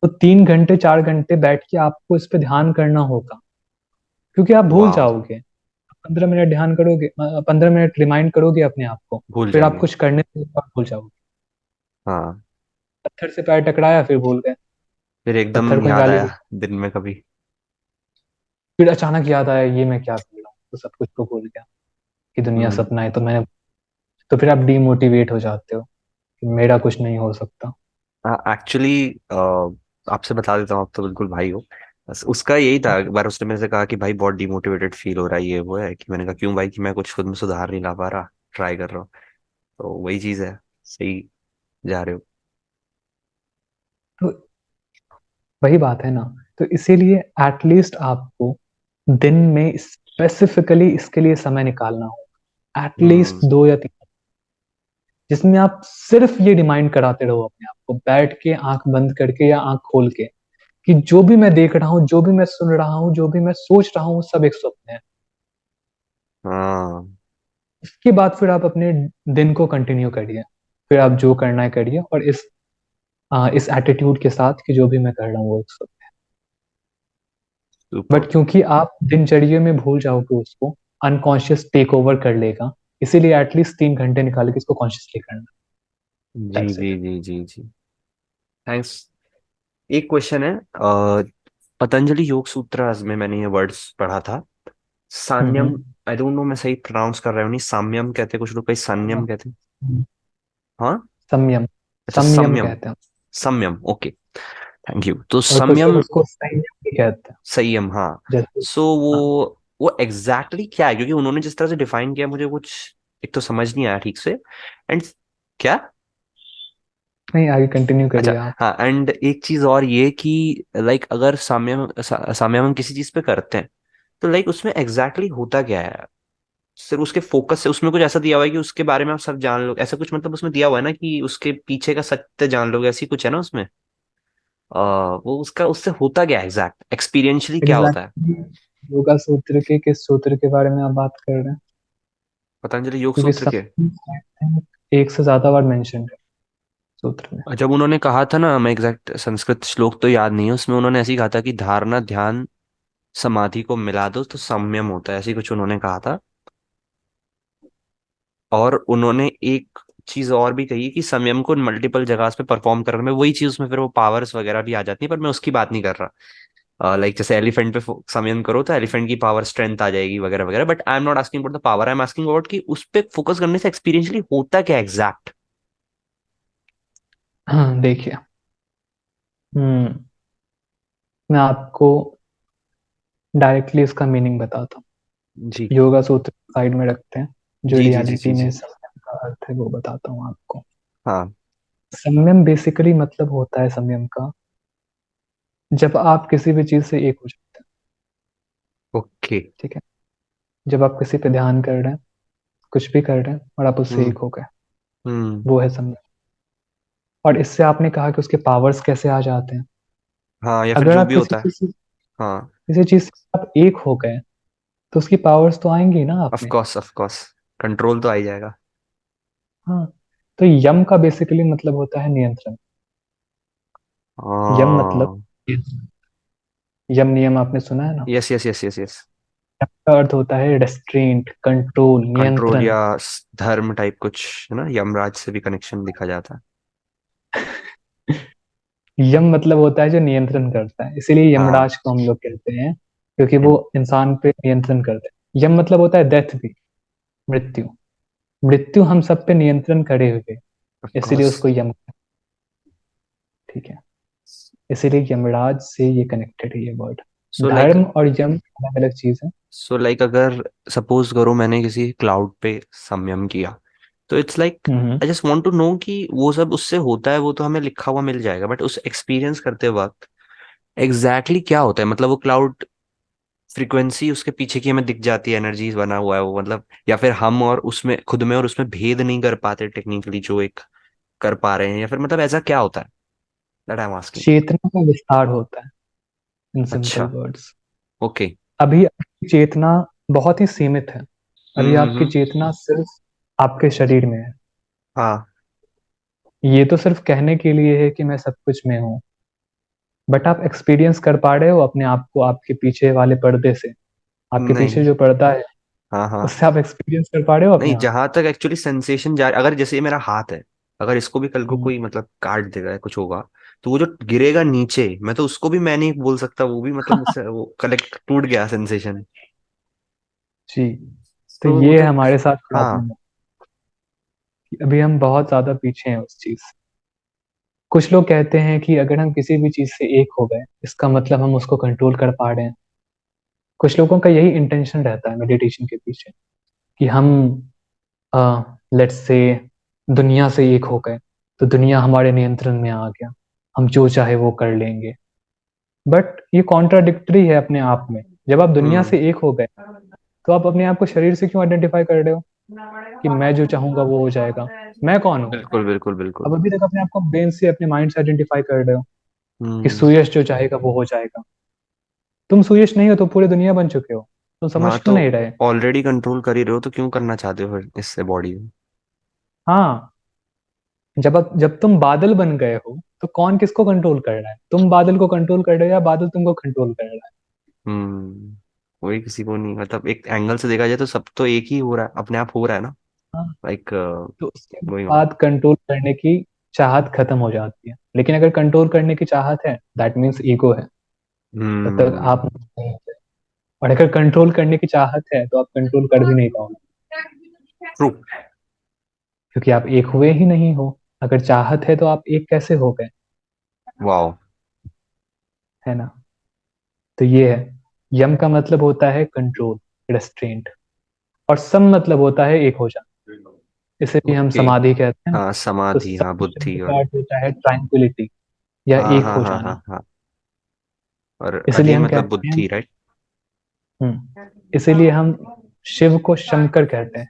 तो 3 घंटे 4 घंटे बैठ के आपको इस पे ध्यान करना होगा, क्योंकि आप भूल वाह। जाओगे। 15 मिनट ध्यान करोगे, 15 मिनट रिमाइंड करोगे अपने आप को, भूल फिर आप जाएंगे। कुछ करने से एक बार भूल जाओगे। हाँ, पत्थर से पैर टकराया, फिर भूल गए, फिर पत्थर एकदम को याद निकाले, आया दिन में कभी। फिर अचानक याद आया ये मैं क्या कर रहा हूँ, तो सब कुछ को भूल गया कि दुनिया हम्म। सपना है। तो मैंने, तो फिर आप डीमोटिवेट हो जाते हो कि मेरा कुछ नहीं हो सकता। हाँ, एक्चुअली आपसे बता देता हूँ, आप तो बिल्कुल भाई हो। बस उसका यही था, एक बार उसने मेरे से कहा कि भाई बहुत डिमोटिवेटेड फील हो रहा है, ये वो है, कि मैंने कहा क्यों भाई, कि मैं कुछ खुद में सुधार नहीं ला पा रहा, ट्राई कर रहा हूँ। तो वही चीज है, सही जा रहे हो। तो वही बात है ना। तो इसीलिए एटलीस्ट आपको दिन में स्पेसिफिकली इसके लिए समय निकालना होगा, एटलीस्ट हम्म 2 या 3, जिसमें आप सिर्फ ये रिमाइंड कराते रहो अपने आप को, बैठ के आंख बंद करके या आंख खोल के, कि जो भी मैं देख रहा हूँ, जो भी मैं सुन रहा हूँ, जो भी मैं सोच रहा हूँ, वो सब एक स्वप्न है। हाँ। इसके बाद फिर आप अपने दिन को कंटिन्यू करिए, फिर आप जो करना है करिए, और इस एटीट्यूड के साथ कि जो भी मैं कर रहा हूँ वो एक स्वप्न है। सुपर। बट क्योंकि आप दिनचर्या में भूल जाओगे उसको, अनकॉन्शियस टेक ओवर कर लेगा, इसीलिए एटलीस्ट 3 घंटे निकाल के इसको कॉन्शियसली करना। जी दैट्स जी इट। जी जी जी। थैंक्स। एक क्वेश्चन है, पतंजलि योग सूत्र में मैंने ये वर्ड्स पढ़ा था, सान्यम। हम्म। आई डोंट नो मैं सही प्रोनाउंस कर रहा हूँ नहीं, साम्यम कहते हैं कुछ लोग, कहीं सान्यम हाँ, कहते हैं। हाँ। संयम, अच्छा, संयम संयम। कहते हैं। संयम, ओके। Thank you. तो और कुछ लोग संयम, उसको संयम भी कहते हैं। संयम, हाँ। जैसे, सो हाँ, वो एग्जैक्टली exactly क्या है, क्योंकि उन्होंने जिस तरह से डिफाइन किया मुझे कुछ एक तो समझ नहीं आया ठीक से। एंड क्या। नहीं, आगे कंटिन्यू अच्छा। करिए आप। हाँ, एंड एक चीज और ये कि लाइक अगर साम्यम हम किसी चीज पे करते हैं, तो लाइक उसमें एग्जैक्टली exactly होता क्या है? सिर्फ उसके फोकस से उसमें कुछ ऐसा दिया हुआ है कि उसके बारे में आप सब जान लो, ऐसा कुछ मतलब उसमें दिया हुआ है ना कि उसके पीछे का सत्य जान लोगे, ऐसी कुछ है ना उसमें? वो उसका उससे होता क्या एग्जैक्ट एक्सपीरियंशियली क्या होता है? एग्जैक्टली योगा सूत्र के किस सूत्र के बारे में आप बात कर रहे हैं? पतंजलि योग क्योंकि सूत्र के। सब एक से ज्यादा बार मेंशन है सूत्र में। जब उन्होंने कहा था ना, मैं एग्जैक्ट संस्कृत श्लोक तो याद नहीं है, उसमें उन्होंने ऐसे ही कहा था कि धारणा ध्यान समाधि को मिला दो तो संयम होता है, ऐसे ही कुछ उन्होंने कहा था। और उन्होंने एक चीज और भी कही कि संयम को मल्टीपल जगह पे परफॉर्म करने में, वही चीज उसमें फिर वो पावर्स वगैरह भी आ जाती है, पर मैं उसकी बात नहीं कर रहा। लाइक जैसे एलिफेंट पे संयम करो तो एलिफेंट की पावर स्ट्रेंथ आ जाएगी वगैरह वगैरह, but I am not asking about the power, I am asking about कि उस पे फोकस करने से एक्सपीरियंशली होता क्या एग्जैक्ट? हाँ देखिए, हम्म मैं आपको डायरेक्टली इसका मीनिंग बताता हूँ। जी योगा सूत्र साइड में रखते हैं, जो जी जी जी रियलिटी जी में जी। संयम का अर्थ है वो बताता हूँ आपको। हाँ। संयम बेसिकली मतलब होता है संयम का, जब आप किसी भी चीज से एक हो जाते हैं। ओके। ठीक है, जब आप किसी पे ध्यान कर रहे हैं, कुछ भी कर रहे हैं और आप उससे हम्म एक हो गए, हम्म। वो है संयम। और इससे आपने कहा कि उसके पावर्स कैसे आ जाते हैं। हाँ, या फिर अगर जो आप भी होता है। हाँ। किसी चीज से आप एक हो गए, तो उसकी पावर्स तो आएंगी ना आप ऑफ में। कोर्स ऑफ कोर्स, कंट्रोल तो आ ही जाएगा। हाँ, तो यम का बेसिकली मतलब होता है नियंत्रण। यम मतलब हाँ। नियंत्रण। यम नियम आपने सुना है ना। Yes yes yes yes yes. यम का अर्थ होता है रेस्ट्रेंट, कंट्रोल, कंट्रोल नियंत्रण। या धर्म टाइप कुछ है ना, यमराज से भी कनेक्शन दिखा जाता है। यम मतलब होता है जो नियंत्रण करता है, इसीलिए हाँ। यमराज को हम लोग कहते हैं, क्योंकि वो हम्म। इंसान पे नियंत्रण करते हैं। यम मतलब होता है डेथ भी, मृत्यु। मृत्यु हम सब पे नियंत्रण करे हुए, ऑफ इसीलिए कोर्स। उसको यम। ठीक है, इसीलिए यमराज से ये कनेक्टेड है ये वर्ड। सो लाइक धर्म और यम अलग अलग चीज है। अगर सपोज करो मैंने किसी क्लाउड पे संयम किया, तो it's like hmm I just want to know कि वो सब उससे होता है, वो तो हमें लिखा हुआ मिल जाएगा, बट उस एक्सपीरियंस करते वक्त एग्जैक्टली exactly क्या होता है? मतलब वो क्लाउड फ्रीक्वेंसी उसके पीछे की हमें दिख जाती है, एनर्जीज बना हुआ है वो, मतलब या फिर हम और उसमें खुद में और उसमें भेद नहीं कर पाते टेक्निकली जो एक कर पा रहे हैं, या फिर मतलब ऐसा क्या होता है? That I am asking. चेतना का विस्तार होता है, इन सिंपल अच्छा। वर्ड्स। ओके। अभी आपकी चेतना बहुत ही सीमित है। अभी आपकी हम्म। चेतना सिर्फ आपके शरीर में है। हाँ। ये तो सिर्फ कहने के लिए है कि मैं सब कुछ में हूँ, बट आप एक्सपीरियंस कर पा रहे हो अपने आप को आपके पीछे वाले पर्दे से। आपके नहीं। पीछे जो पर्दा है, हाँ हाँ। उससे आप एक्सपीरियंस कर पा रहे हो अपने नहीं, आप। जहां तक एक्चुअली सेंसेशन जा, अगर जैसे ये मेरा हाथ है, अगर इसको भी कल को हम्म, कोई मतलब काट देगा या कुछ होगा, तो वो जो गिरेगा नीचे, मैं तो उसको भी मैं नहीं बोल सकता, वो भी मतलब मुझसे वो कलेक्ट टूट गया सेंसेशन। जी। तो तो वो ये जो हमारे साथ हाँ। प्रॉब्लम है कि अभी हम बहुत ज्यादा पीछे हैं उस चीज से। कुछ लोग कहते हैं कि अगर हम किसी भी चीज से एक हो गए, इसका मतलब हम उसको कंट्रोल कर पा रहे हैं। कुछ लोगों का यही इंटेंशन रहता है मेडिटेशन के पीछे, कि हम लेट्स से दुनिया से एक हो गए, तो दुनिया हमारे नियंत्रण में आ गया, हम जो चाहे वो कर लेंगे। बट ये कॉन्ट्राडिक्टरी है अपने आप में। जब आप दुनिया हम्म। से एक हो गए, तो आप अपने आप को शरीर से क्यों आइडेंटिफाई कर रहे हो कि मैं जो चाहूंगा वो हो जाएगा? मैं कौन हूँ? बिल्कुल बिल्कुल बिल्कुल। अब अभी तक अपने आप को ब्रेन से, अपने माइंड से आइडेंटिफाई कर रहे हो कि हम्म। सुयश जो चाहेगा वो हो जाएगा। तुम सुयश नहीं हो तो पूरी दुनिया बन चुके हो, तुम समझ हाँ, क्यों तो नहीं रहे? ऑलरेडी कंट्रोल कर ही रहे हो तो क्यों करना चाहते हो फिर इससे बॉडी को? हाँ, जब तुम बादल बन गए हो, तो कौन किसको कंट्रोल कर रहा है? तुम बादल को कंट्रोल कर रहे हो या बादल तुमको कंट्रोल कर रहा वही किसी को नहीं, मतलब एक एंगल से देखा जाए तो सब तो एक ही हो रहा है, अपने आप हो रहा है ना। है? हाँ, लाइक तो उसके गोइंग ऑन। बाद कंट्रोल करने की चाहत खत्म हो जाती है। लेकिन अगर कंट्रोल करने की चाहत है, दैट मीन्स ईगो है। तब तक आप हम्म। नहीं होते। और अगर कंट्रोल करने की चाहत है, तो आप कंट्रोल कर भी नहीं पाओगे, ट्रू। क्योंकि आप एक हुए ही नहीं हो। अगर चाहत है तो आप एक कैसे हो गए? वाओ। है ना। तो ये है, यम का मतलब होता है कंट्रोल, रेस्ट्रेंट। और सम मतलब होता है एक हो जाना। इसीलिए हम ओके। समाधि कहते हैं ना। हाँ तो समाधि, हाँ सम बुद्धि शब्द का और अर्थ होता है ट्रैंक्विलिटी, या हाँ एक हाँ हो हाँ हाँ जाना। हाँ। और इसीलिए अधि हम मतलब कहते हैं, बुद्धि, राइट? इसीलिए हम शिव को शंकर कहते हैं,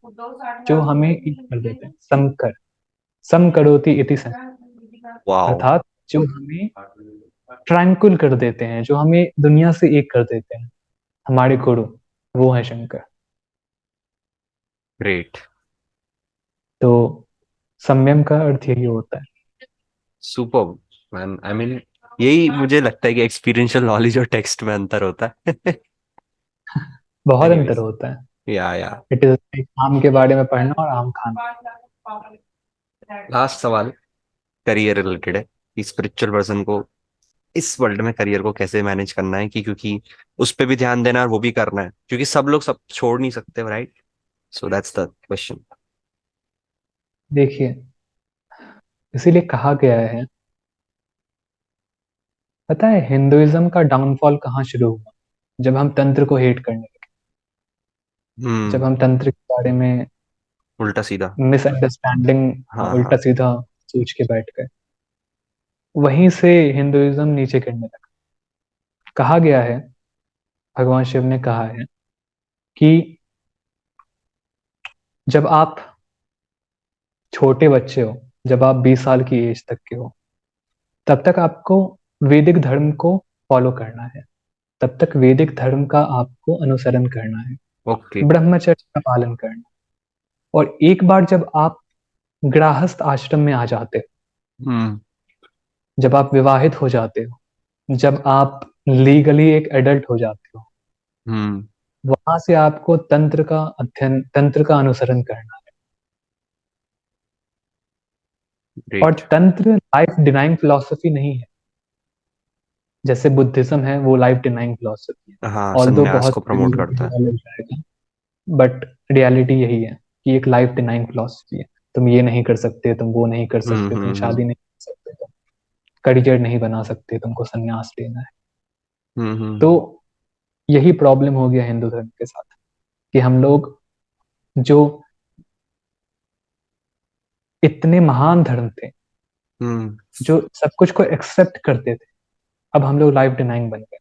जो हमें एक कर देते हैं, समकर, सम करोति इति सम, वाओ। अर्थात जो हमें ट्रैंक्विल कर देते हैं, जो हमें दुनिया से एक कर देते हैं, हमारे गुरु, वो है शंकर। ग्रेट। तो संयम का अर्थ यही होता है। सुपर मैन, आई मीन यही मुझे लगता है कि एक्सपीरियंशियल नॉलेज और टेक्स्ट में अंतर होता है। बहुत अंतर एनीवेज, होता है। या इट इज आम के बारे में पढ़ना और आम खाना। लास्ट सवाल करियर रिलेटेड है कि स्पिरिचुअल पर्सन को इस वर्ल्ड में करियर को कैसे मैनेज करना है, कि क्योंकि उस पे भी ध्यान देना है और वो भी करना है, क्योंकि सब लोग सब छोड़ नहीं सकते, right? So that's the question. देखिए, इसीलिए कहा गया है, पता है हिंदुइज्म का डाउनफॉल कहाँ शुरू हुआ? जब हम तंत्र को हेट करने लगे, जब हम्म। हम तंत्र के बारे में उल्टा सीधा। मिसअंडरस्टैंडिंग, हाँ उल्टा हाँ। सीधा सोच के बैठ गए, वहीं से हिंदुइज्म नीचे गिरने लगा। कहा गया है, भगवान शिव ने कहा है कि जब आप छोटे बच्चे हो, जब आप 20 साल की एज तक के हो, तब तक आपको वैदिक धर्म को फॉलो करना है, तब तक वैदिक धर्म का आपको अनुसरण करना है, ओके। ब्रह्मचर्य का पालन करना। और एक बार जब आप गृहस्थ आश्रम में आ जाते हो, हम्म जब आप विवाहित हो जाते हो, जब आप लीगली एक एडल्ट हो जाते हो, हम्म। वहां से आपको तंत्र का अध्ययन, तंत्र का अनुसरण करना है। और ग्रेट। तंत्र लाइफ डिनाइंग फिलॉसफी नहीं है, जैसे बुद्धिज्म है, वो लाइफ डिनाइंग फिलॉसफी है। हाँ, ऑल दो संन्यास बहुत को बड़े प्रमोट लोगों को करता है। बुरा लग जाएगा, बट रियलिटी यही है कि एक लाइफ डिनाइंग फिलॉसफी है। तुम ये नहीं कर सकते, तुम वो नहीं कर सकते, तुम शादी हम्म। नहीं कर सकते, तुम करियर नहीं बना सकते, तुमको संन्यास लेना है। तो हम्म। यही प्रॉब्लम हो गया हिंदू धर्म के साथ, कि हम लोग जो इतने महान धर्म थे, हम्म। जो सब कुछ को एक्सेप्ट करते थे, अब हम लोग लाइफ डिनाइंग बन गए।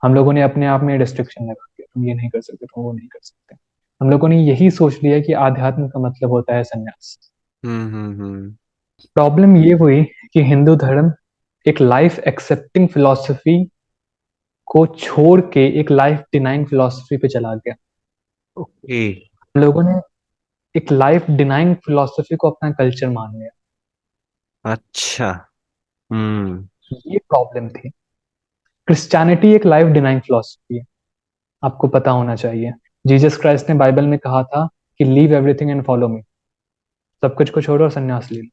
हम लोगों ने अपने आप में रिस्ट्रिक्शन लगा दिया, तुम ये नहीं कर सकते, तुम वो नहीं कर सकते। हम लोगों ने यही सोच लिया कि आध्यात्म का मतलब होता है संन्यास। हम्म। प्रॉब्लम ये हुई कि हिंदू धर्म एक लाइफ एक्सेप्टिंग फिलॉसफी को छोड़ के एक लाइफ डिनाइंग फिलॉसफी पे चला गया। ओके। हम लोगों ने एक लाइफ डिनाइंग फिलॉसफी को अपना कल्चर मान लिया। अच्छा। हम्म। ये प्रॉब्लम थी। क्रिश्चियनिटी एक लाइफ डिनाइंग फिलॉसफी है, आपको पता होना चाहिए। जीसस क्राइस्ट ने बाइबल में कहा था कि leave everything and follow me, सब कुछ को छोड़ो और संन्यास ले लो।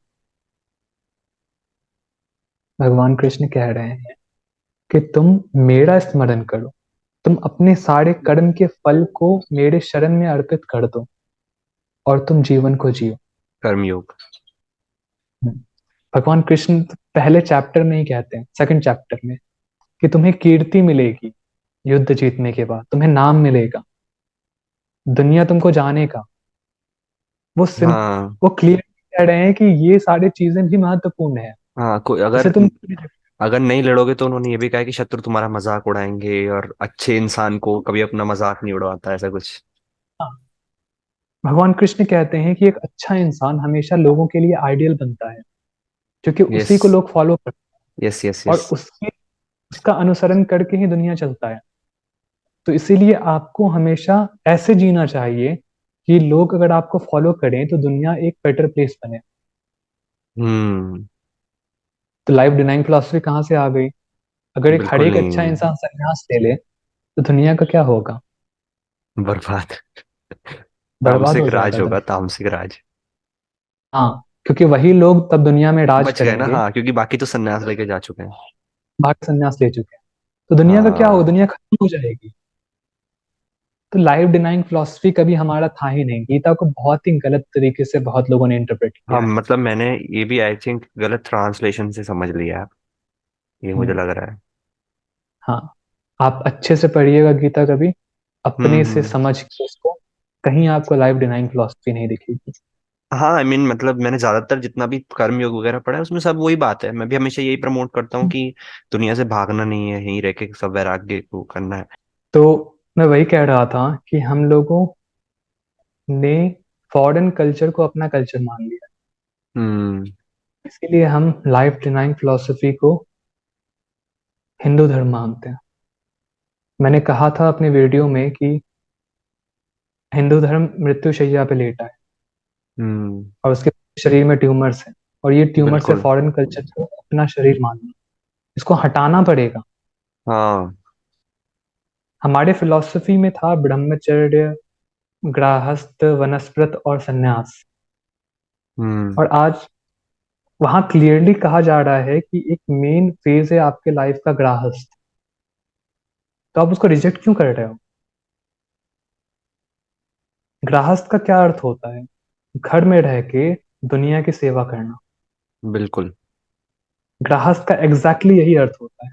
भगवान कृष्ण कह रहे हैं कि तुम मेरा स्मरण करो, तुम अपने सारे कर्म के फल को मेरे शरण में अर्पित कर दो, और तुम जीवन को जियो। कर्मयोग। हम्म। भगवान कृष्ण पहले चैप्टर में ही कहते हैं, सेकंड चैप्टर में, कि तुम्हें कीर्ति मिलेगी, युद्ध जीतने के बाद तुम्हें नाम मिलेगा, दुनिया तुमको जानेगा। वो सिम हाँ वो क्लियर कह रहे हैं कि ये सारी चीजें भी महत्वपूर्ण है। हाँ, कोई जैसे अगर तुम, अगर नहीं लड़ोगे तो उन्होंने ये भी कहा कि शत्रु तुम्हारा मजाक उड़ाएंगे, और अच्छे इंसान को कभी अपना मजाक नहीं उड़वाता, ऐसा कुछ। हाँ, भगवान कृष्ण कहते हैं कि एक अच्छा इंसान हमेशा लोगों के लिए आइडियल बनता है, क्योंकि यस उसी को लोग फॉलो करते यस यस हैं, यस। और उसका अनुसरण करके ही दुनिया चलता है। तो इसीलिए आपको हमेशा ऐसे जीना चाहिए कि लोग अगर आपको फॉलो करें तो दुनिया एक बेटर प्लेस बने। हम्म। तो लाइफ डिनाइंग फिलॉसफी कहाँ से आ गई? अगर एक हर बिल्कुल एक अच्छा नहीं। इंसान संन्यास ले ले, तो दुनिया का क्या होगा? बर्बाद। बर्बाद तामसिक हो राज जाएगा होगा, दुनिया। तामसिक राज। हाँ, क्योंकि वही लोग तब दुनिया में राज बच गए ना, करेंगे, हाँ, क्योंकि बाकी तो सन्यास लेके जा चुके हैं। बाकी संन्यास ले चुके हैं। तो दुनिया का क्या होगा? हाँ। दुनिया खत्म हो जाएगी। तो लाइफ डिनाइंग फिलॉसफी कभी हमारा था ही नहीं। गीता को बहुत ही गलत तरीके से बहुत लोगों ने इंटरप्रेट हाँ किया है। मतलब मैंने ये भी आई थिंक गलत ट्रांसलेशन से समझ लिया है, ये मुझे हम्म, लग रहा है। हाँ, आप अच्छे से पढ़िएगा गीता कभी, अपने से हम्म। समझ के उसको, कहीं आपको लाइफ डिनाइंग फिलॉसफी नहीं दिखेगी। हाँ आई मीन मतलब मैंने ज्यादातर जितना भी कर्म योग वगैरह पढ़ा है उसमें सब वही बात है। मैं भी हमेशा यही प्रमोट करता हूँ कि दुनिया से भागना नहीं है, यहीं रह के सब वैराग्य को करना है। तो मैं वही कह रहा था कि हम लोगों ने फॉरेन कल्चर को अपना कल्चर मान लिया, हम्म। इसीलिए हम लाइफ डिनाइंग फिलॉसफी को हिंदू धर्म मानते हैं। मैंने कहा था अपने वीडियो में कि हिंदू धर्म मृत्युशैया पे लेटा है हम्म। और उसके शरीर में ट्यूमर्स हैं, और ये ट्यूमर्स है बिल्कुल। फॉरेन कल्चर को अपना शरीर मानना। इसको हटाना पड़ेगा। हाँ। हमारे फिलॉसफी में था ब्रह्मचर्य, गृहस्थ, वनस्पत और सन्यास, हम्म। और आज वहां क्लियरली कहा जा रहा है कि एक मेन फेज है आपके लाइफ का गृहस्थ। तो आप उसको रिजेक्ट क्यों कर रहे हो? गृहस्थ का क्या अर्थ होता है? घर में रह के दुनिया की सेवा करना। बिल्कुल। गृहस्थ का एग्जैक्टली यही अर्थ होता है।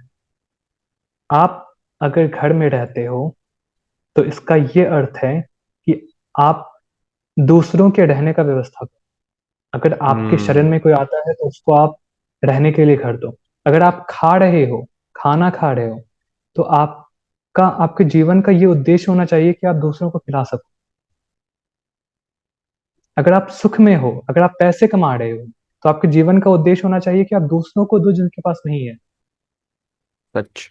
आप अगर घर में रहते हो तो इसका ये अर्थ है कि आप दूसरों के रहने का व्यवस्था करो। अगर आपके शरण हम्म। में कोई आता है तो उसको आप रहने के लिए घर दो। अगर आप खा रहे हो, खाना खा रहे हो, तो आपका आपके जीवन का ये उद्देश्य होना चाहिए कि आप दूसरों को खिला सको। अगर आप सुख में हो, अगर आप पैसे कमा रहे हो, तो आपके जीवन का उद्देश्य होना चाहिए कि आप दूसरों को दो जिनके पास नहीं है। सच।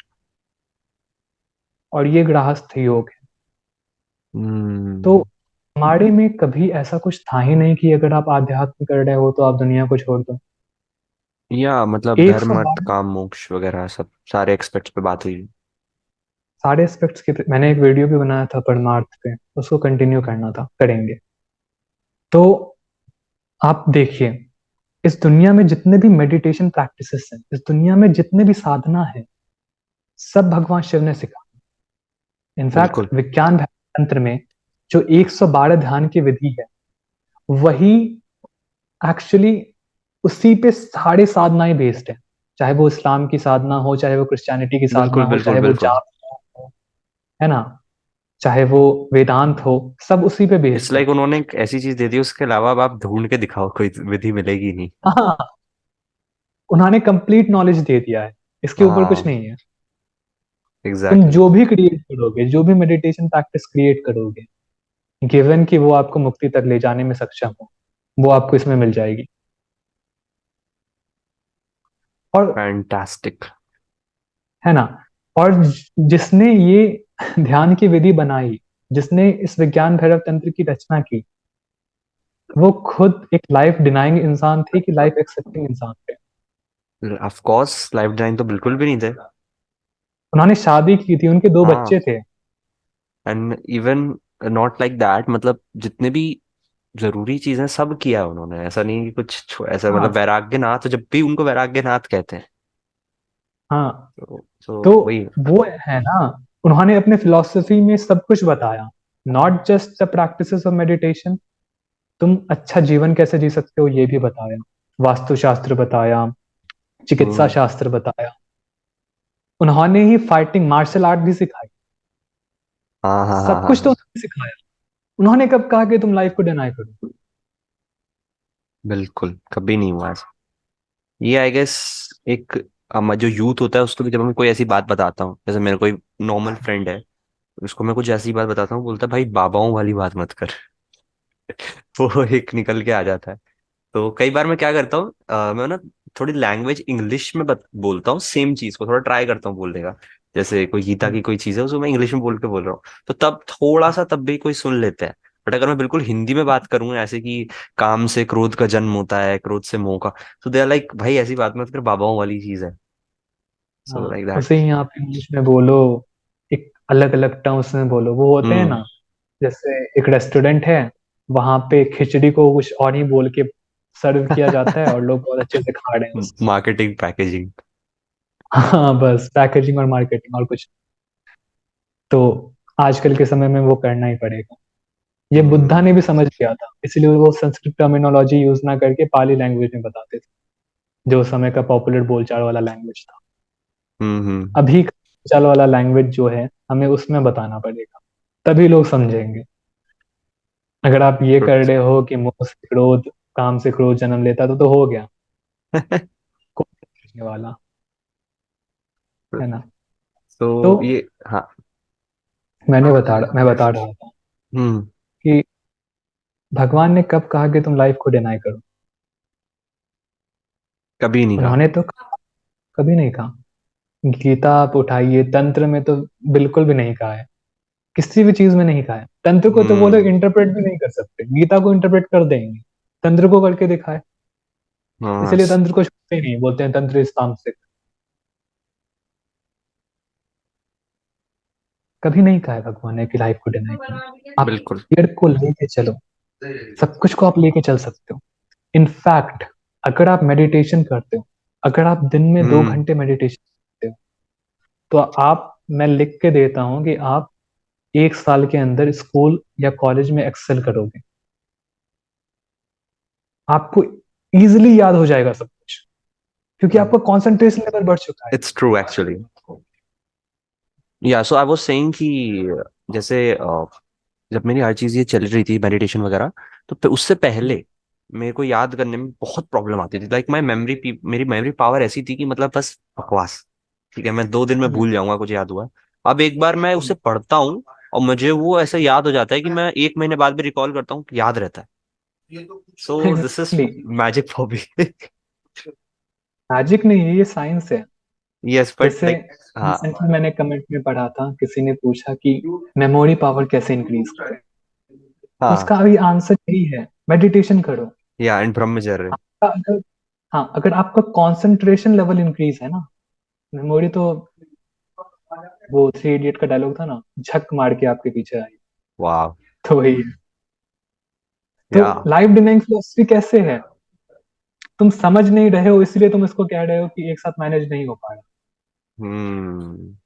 और ये गृहस्थ योग है। तो हम्म। हमारे में कभी ऐसा कुछ था ही नहीं कि अगर आप आध्यात्म कर रहे हो तो आप दुनिया को छोड़ दो। या मतलब धर्म अर्थ 112 काम मोक्ष वगैरह सब सारे एक्सपेक्ट्स पे बात हुई। सारे एस्पेक्ट्स के मैंने एक वीडियो भी बनाया था परमार्थ पे, उसको कंटिन्यू करना था, करेंगे। तो आप देखिए, इस दुनिया में जितने भी मेडिटेशन प्रैक्टिसेस हैं, इस दुनिया में जितने भी साधना है, सब भगवान शिव ने सिखाया। बिल्कुल। इनफैक्ट विज्ञान तंत्र में जो 112 ध्यान की विधि है, वही एक्चुअली उसी पे सारे साधनाएं बेस्ड है। चाहे वो इस्लाम की साधना हो, चाहे वो क्रिश्चियनिटी की साधना बिल्कुल। हो, बिल्कुल। चाहे वो बिल्कुल। जाप हो, है ना, चाहे वो वेदांत हो, सब उसी पे इट्स बेस्ड है। लाइक उन्होंने एक ऐसी चीज दे दी उसके अलावा अब आप ढूंढ के दिखाओ कोई विधि मिलेगी नहीं। हाँ, उन्होंने कंप्लीट नॉलेज दे दिया है, इसके ऊपर कुछ हाँ। नहीं है। तुम एग्जैक्टली। जो भी क्रिएट करोगे, जो भी मेडिटेशन प्रैक्टिस क्रिएट करोगे, गिवन कि वो आपको मुक्ति तक ले जाने में सक्षम हो, वो आपको इसमें मिल जाएगी। और फैंटास्टिक। है ना, और जिसने ये ध्यान की विधि बनाई, जिसने इस विज्ञान भैरव तंत्र की रचना की, वो खुद एक लाइफ डिनाइंग इंसान थे कि लाइफ एक्सेप्टिंग इंसान थे। ऑफ कोर्स लाइफ डिजाइन तो बिल्कुल भी नहीं थे। उन्होंने शादी की थी, उनके दो हाँ। बच्चे थे। And even not like that मतलब जितने भी जरूरी चीजें सब किया है उन्होंने। ऐसा नहीं कि कुछ ऐसा मतलब हाँ वैराग्यनाथ जब भी उनको वैराग्यनाथ कहते हैं। हाँ। तो तो वही। वो है ना, उन्होंने अपने फिलॉसफी में सब कुछ बताया। Not just the practices of meditation, तुम अच्छा जीवन कैसे जी सकते हो ये भी बताया। वास्तुशास्त्र बताया, चिकित्सा हम्म। शास्त्र बताया। उन्होंने ही फाइटिंग मार्शल आर्ट भी सिखाई। हाँ हाँ हाँ सब हाँ कुछ तो हाँ। उन्होंने सिखाया। उन्होंने कब कहा कि तुम लाइफ को डिनाई करो? बिल्कुल कभी नहीं हुआ ऐसा। ये आई गेस एक जो यूथ होता है उसको भी जब मैं कोई ऐसी बात बताता हूँ, जैसे मेरा कोई नॉर्मल फ्रेंड है, उसको मैं कुछ ऐसी बात बताता हूँ, बोलता है भाई बाबाओं वाली बात मत कर। वो एक निकल के आ जाता है। तो कई बार मैं क्या करता हूँ, मैं ना थोड़ी लैंग्वेज इंग्लिश में बोलता हूँ, सेम चीज को थोड़ा ट्राई करता हूँ बोलने का। जैसे कोई गीता की कोई चीज है उसको मैं इंग्लिश में बोल के बोल रहा हूँ, तो तब थोड़ा सा तब भी कोई सुन लेता है। बट अगर मैं बिल्कुल हिंदी में बात करूँ ऐसे कि काम से क्रोध का जन्म होता है, क्रोध से मोह का, तो दे आर लाइक भाई ऐसी बात मत कर, बाबाओं वाली चीज है। सो हाँ, लाइक दैट। उसे ही आप इंग्लिश में बोलो, एक अलग अलग टर्म्स में बोलो, वो होते हैं हम्म। ना। जैसे एक रेस्टोरेंट है, वहां पे खिचड़ी को कुछ और ही बोल के सर्व किया जाता है और लोग बहुत अच्छे से खा रहे हैं उसको। Marketing packaging. हाँ, बस पैकेजिंग और मार्केटिंग और कुछ। तो आजकल के समय में वो करना ही पड़ेगा। ये बुद्धा हम्म। ने भी समझ लिया था, इसलिए वो संस्कृत टर्मिनोलॉजी यूज ना करके पाली लैंग्वेज में बताते थे, जो उस समय का पॉपुलर बोलचाल वाला लैंग्वेज था। हम्म। अभी का बोलचाल वाला लैंग्वेज जो है, हमें उसमें बताना पड़ेगा, तभी लोग समझेंगे। अगर आप ये कर ट्रुथ। रहे हो कि मोह से क्रोध, काम से क्रोध जन्म लेता, तो हो गया, कोई नहीं पूछने वाला, है ना? तो तो ये, हाँ। मैं बता रहा था हम्म। कि भगवान ने कब कहा कि तुम लाइफ को डिनाई करो? कभी नहीं कहा। उन्होंने तो कभी नहीं कहा। गीता आप उठाइए, तंत्र में तो बिल्कुल भी नहीं कहा है, किसी भी चीज में नहीं कहा है। तंत्र को तो वो लोग हम्म। इंटरप्रेट भी नहीं कर सकते, गीता को इंटरप्रेट कर देंगे, तंत्र को करके दिखाए। हाँ। इसलिए तंत्र को छूते ही नहीं, बोलते हैं तंत्र इज तामसिक। कभी नहीं कहा है भगवान ने कि लाइफ को डिनाई करो। आप बिल्कुल। पेड़ को लेके चलो, सब कुछ को आप लेके चल सकते हो। इनफैक्ट अगर आप मेडिटेशन करते हो, अगर आप दिन में दो हम्म। घंटे मेडिटेशन करते हो, तो आप, मैं लिख के देता हूं कि आप 1 साल के अंदर स्कूल या कॉलेज में एक्सेल करोगे। आपको इजिली याद हो जाएगा सब कुछ, क्योंकि आपका कंसंट्रेशन लेवल बढ़ चुका है। It's true actually. या सो आई वाज सेइंग कि जैसे जब मेरी हर चीज ये चल रही थी मेडिटेशन वगैरह, तो उससे हम्म, पहले मेरे को याद करने में बहुत प्रॉब्लम आती थी। लाइक माई मेरी मेमोरी पावर ऐसी थी कि मतलब बस बकवास। ठीक है, मैं 2 दिन में हम्म, भूल जाऊंगा कुछ याद हुआ। अब एक बार मैं हम्म। उसे पढ़ता हूँ और मुझे वो ऐसा याद हो जाता है कि मैं 1 महीने बाद भी रिकॉल करता हूँ, याद रहता है। So this is exactly. Magic for me. Magic नहीं है, ये साइंस है। यस बट जैसे लाइक, हाँ। रिसेंटली मैंने कमेंट में पढ़ा था, किसी ने पूछा कि मेमोरी पावर कैसे इंक्रीज करें, तो हाँ। उसका अभी आंसर यही है, मेडिटेशन करो। या एंड ब्रह्मचर्य। अगर, हाँ, अगर आपका कंसंट्रेशन लेवल इंक्रीज है ना, मेमोरी तो, वो थ्री इडियट का डायलॉग था ना, झक मार के आपके पीछे आई, वाह। तो वही है। तो या। लाइफ डिनाइंग फिलोसफी कैसे है? तुम समझ नहीं रहे हो, इसलिए तुम इसको कह रहे हो कि एक साथ मैनेज नहीं हो पा रहा। हम्म।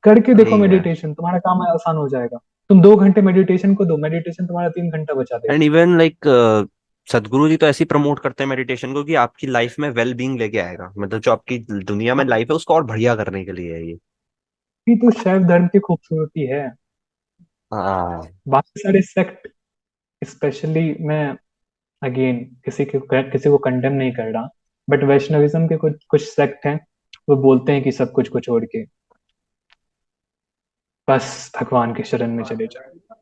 करके देखो नहीं है। मेडिटेशन, तुम्हारा काम आसान हो जाएगा। तुम 2 घंटे मेडिटेशन को दो, मेडिटेशन तुम्हारा 3 घंटा बचा देगा। एंड इवन लाइक सदगुरु जी तो ऐसे ही प्रमोट करते हैं मेडिटेशन को कि आपकी लाइफ में वेल बीइंग लेके आएगा, मतलब जो आपकी दुनिया में हाँ, लाइफ है उसको और बढ़िया करने के लिए है ये। ये तो शैव धर्म की खूबसूरती है। हाँ। बाकी सारे सेक्ट, स्पेशली मैं, अगेन, किसी को कंडेम नहीं कर रहा, बट वैष्णविज्म के कुछ कुछ सेक्ट हैं, वो बोलते हैं कि सब कुछ को छोड़ के बस भगवान के शरण में चले जाओ।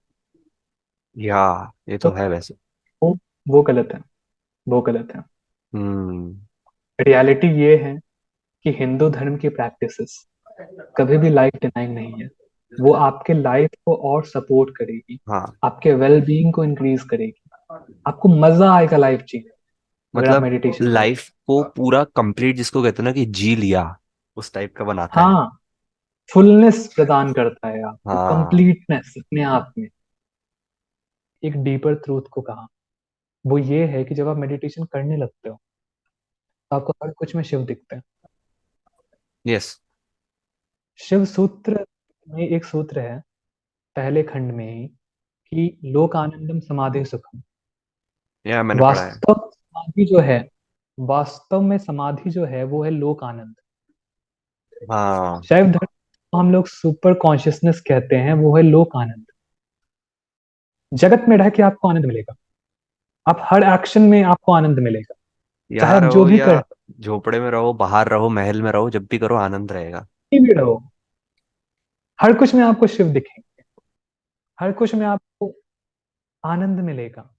या ये तो तो है वैसे। वो वो गलत है, वो गलत है। हम्म। रियलिटी ये है कि हिंदू धर्म की प्रैक्टिसेस कभी भी लाइफ डिनाइंग नहीं है। वो आपके लाइफ को और सपोर्ट करेगी, हाँ, आपके वेल बीइंग को इंक्रीज करेगी, आपको मजा आएगा लाइफ जीने में, अगर आप मतलब मेडिटेशन करोगे। लाइफ को पूरा कंप्लीट जिसको कहते हैं ना कि जी लिया, उस टाइप का बनाता है। हाँ, फुलनेस प्रदान करता है आपको, हाँ। कंप्लीटनेस अपने आप में। एक डीपर ट्रूथ को कहा, वो ये है कि जब आप मेडिटेशन करने लगते हो, तो आपको हर कुछ में शिव दिखते हैं। यस। शिव सूत्र में एक सूत्र है, पहले खंड में ही, कि लोक आनंदम समाधि सुखम। या मैंने पढ़ा है। वास्तव समाधि जो है, वास्तव में समाधि जो है वो है लोक आनंद। हाँ। शैव धर्म को हम लोग सुपर कॉन्शियसनेस कहते हैं, वो है लोक आनंद। जगत में रह के आपको आनंद मिलेगा, आप हर एक्शन में आपको आनंद मिलेगा, चाहे यहाँ आप जो रहो भी या कर, झोपड़े में रहो, बाहर रहो, महल में रहो, जब भी करो आनंद रहेगा। कहीं भी रहो, हर कुछ में आपको शिव दिखेंगे, हर कुछ में आपको आनंद मिलेगा।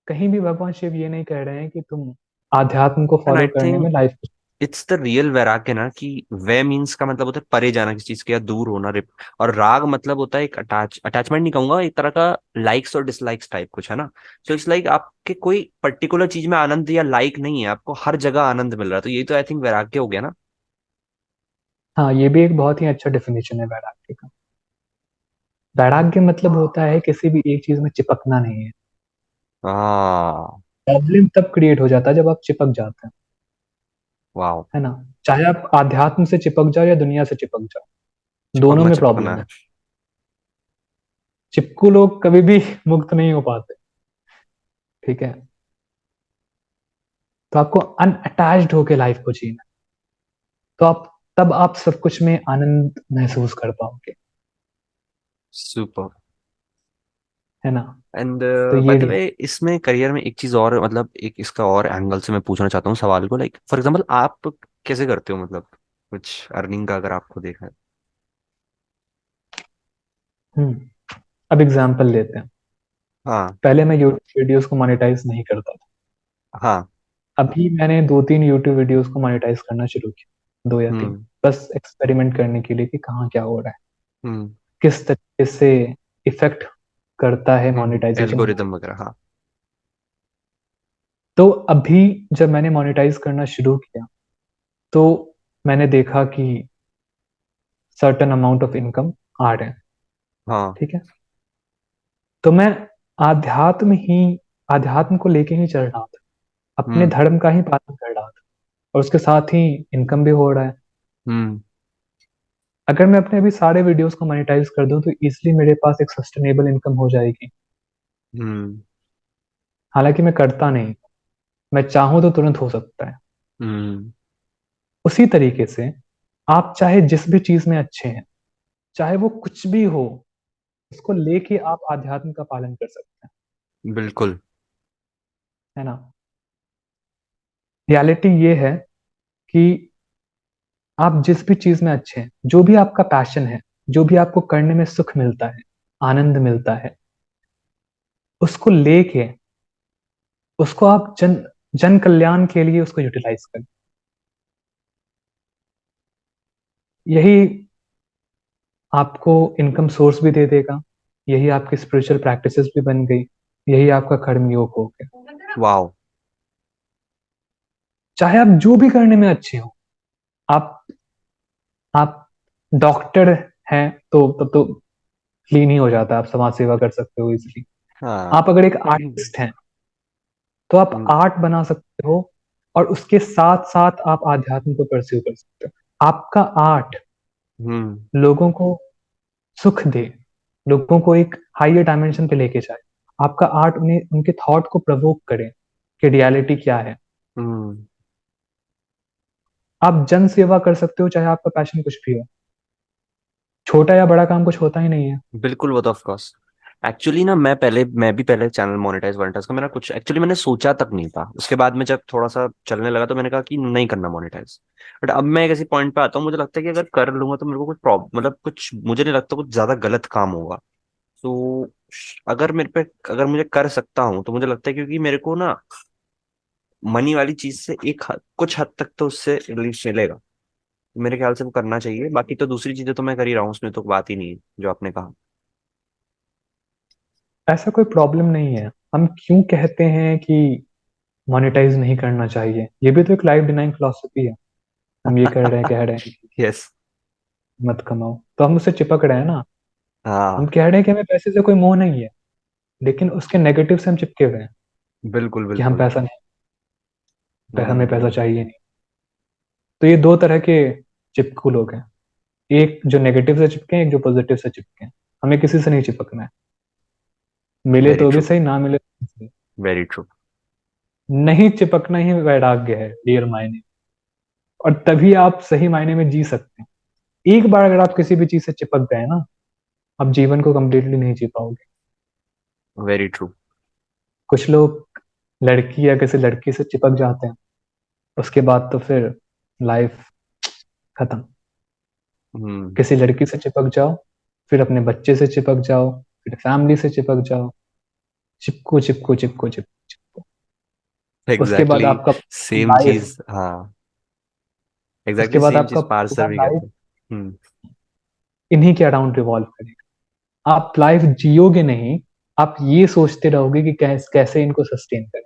कहीं भी भगवान शिव ये नहीं कह रहे हैं कि तुम आध्यात्म को एंड फॉलो आई करने थिंक में लाइफ। इट्स द रियल वैराग्य ना, कि वे मीन्स का मतलब होता है परे जाना किसी चीज के, या दूर होना, रिप। और राग मतलब होता है एक अटैचमेंट नहीं कहूंगा, एक तरह का लाइक्स और डिसलाइक्स टाइप कुछ है ना। सो इट्स लाइक आपके कोई पर्टिकुलर चीज में आनंद या लाइक नहीं है, आपको हर जगह आनंद मिल रहा है, तो ये तो आई थिंक वैराग्य हो गया ना। हाँ, ये भी एक बहुत ही अच्छा डेफिनेशन है वैराग्य का। वैराग्य मतलब होता है किसी भी एक चीज में चिपकना नहीं है। हाँ। प्रॉब्लम तब क्रिएट हो जाता है जब आप चिपक जाते हैं, वाह। है ना? चाहे आप आध्यात्म से चिपक जाओ या दुनिया से चिपक जाओ, दोनों चिपकना में चिपकना प्रॉब्लम है। है। चिपकू लोग कभी भी मुक्त नहीं हो पाते, ठीक है? तो आपको अनअटैच्ड होके लाइफ को जीना, तो आप, तब आप सब कुछ में आनंद महसूस कर पाओगे। सुपर। है ना? एंड तो बाय ये द भी वे, इसमें करियर में एक चीज और, मतलब एक इसका और एंगल से मैं पूछना चाहता हूँ सवाल को, लाइक फॉर एग्जांपल आप कैसे करते हो, मतलब कुछ अर्निंग का अगर आपको देखा है। अब एग्जाम्पल लेते हैं। हाँ। पहले मैं यूट्यूब वीडियोस को मोनेटाइज नहीं करता था। हाँ। अभी मैंने 2-3 यूट्यूब वीडियोस को मोनेटाइज करना शुरू किया, 2 या 3, हम्म। बस एक्सपेरिमेंट करने के लिए कि कहाँ क्या हो रहा है, हम्म। किस तरीके से इफेक्ट करता है मोनेटाइजेशन हमारे। एल्गोरिदम वगैरह, हाँ। तो अभी जब मैंने मोनेटाइज करना शुरू किया, तो मैंने देखा कि सर्टेन अमाउंट ऑफ इनकम आ रहे हैं। हाँ। ठीक है। तो मैं आध्यात्म ही आध्यात्म को लेके ही चल रहा था, अपने हम्म। धर्म का ही पालन कर रहा था, और उसके साथ ही इनकम भी हो रहा है। हम्म। अगर मैं अपने अभी सारे वीडियोस को मोनेटाइज कर दूं तो इजिली मेरे पास एक सस्टेनेबल इनकम हो जाएगी। हम्म। हालांकि मैं करता नहीं, मैं चाहूं तो तुरंत हो सकता है। हम्म। उसी तरीके से आप चाहे जिस भी चीज में अच्छे हैं, चाहे वो कुछ भी हो, उसको लेके आप आध्यात्म का पालन कर सकते बिल्कुल। हैं, है ना? रियलिटी ये है कि आप जिस भी चीज में अच्छे हैं, जो भी आपका पैशन है, जो भी आपको करने में सुख मिलता है, आनंद मिलता है, उसको लेके उसको आप जन जन कल्याण के लिए उसको यूटिलाइज करें। यही आपको इनकम सोर्स भी दे देगा, यही आपकी स्पिरिचुअल प्रैक्टिसेस भी बन गई, यही आपका कर्म योग हो गया। वाओ। चाहे आप जो भी करने में अच्छे हो, आप आप डॉक्टर हैं तो तब तो क्लीन ही हो जाता है, आप समाज सेवा कर सकते हो इजिली। हाँ। आप अगर एक हम्म। आर्टिस्ट हैं तो आप आर्ट बना सकते हो, और उसके साथ साथ आप आध्यात्म को परस्यू कर सकते हो। आपका आर्ट हम्म। लोगों को सुख दे, लोगों को एक हायर डायमेंशन पे लेके जाए। आपका आर्ट उन्हें उनके थॉट को प्रवोक करे कि रियलिटी क्या है। हम्म। आप जन सेवा कर सकते हो, चाहे आपका पैशन कुछ भी हो। छोटा या बड़ा काम कुछ होता ही नहीं है। बिल्कुल, वो तो ऑफ कोर्स। एक्चुअली ना, मैं भी पहले चैनल मोनेटाइज वोनेटाइज का मेरा कुछ एक्चुअली मैंने सोचा तक नहीं था। उसके बाद में जब थोड़ा सा चलने लगा तो मैंने कहा कि नहीं करना मोनेटाइज। बट अब मैं एक ऐसी पॉइंट पे आता हूँ, मुझे लगता है कि अगर कर लूंगा तो मेरे को कुछ प्रॉब्लम, मतलब कुछ मुझे नहीं लगता कुछ ज्यादा गलत काम होगा। तो अगर मेरे पे अगर मुझे कर सकता हूँ तो मुझे लगता है, क्योंकि मेरे को ना मनी वाली चीज से कुछ हद तक तो उससे रिलीफ मिलेगा। मेरे ख्याल से वो करना चाहिए। बाकी तो दूसरी चीजें तो मैं कर ही रहा हूँ, उसमें तो बात ही नहीं है जो आपने कहा। ऐसा कोई प्रॉब्लम नहीं है। हम क्यों कहते हैं कि मोनेटाइज नहीं करना चाहिए? ये भी तो एक लाइफ डिनाइंग फिलोसफी है। हम ये कह रहे हैं कि यस। मत कमाओ, तो हम उससे चिपक रहे हैं ना। हम हाँ। कह रहे हैं कि हमें पैसे से कोई मोह नहीं है, लेकिन उसके नेगेटिव से हम चिपके हुए हैं बिल्कुल कि हम बिल्कुल। पैसा नहीं, हमें पैसा हम्म। चाहिए नहीं। तो ये दो तरह के चिपकू लोग हैं, एक जो नेगेटिव से चिपके हैं, एक जो पॉजिटिव से चिपके हैं। हमें किसी से नहीं चिपकना है, मिले वेरी तो भी ट्रू। सही, ना मिले तो भी सही। Very true. नहीं चिपकना ही वैराग्य है रियल मायने, और तभी आप सही मायने में जी सकते हैं। एक बार अगर आप किसी भी चीज से चिपक गए ना, आप जीवन को कंप्लीटली नहीं जी पाओगे। Very true. कुछ लोग लड़की या किसी लड़की से चिपक जाते हैं, उसके बाद तो फिर लाइफ खत्म। हम्म। किसी लड़की से चिपक जाओ, फिर अपने बच्चे से चिपक जाओ, फिर फैमिली से चिपक जाओ, चिपको चिपको चिपको चिपको चिपको। उसके बाद एग्जैक्टली। आपका सेम लाइफ चीज, हाँ। उसके एग्जैक्टली बाद सेम आपका चीज पूरा पार्सर भी लाइफ कहते हैं। हम्म। इन्हीं के अराउंड रिवॉल्व करेगा। आप लाइफ जियोगे नहीं, आप ये सोचते रहोगे कि कैसे इनको सस्टेन करें,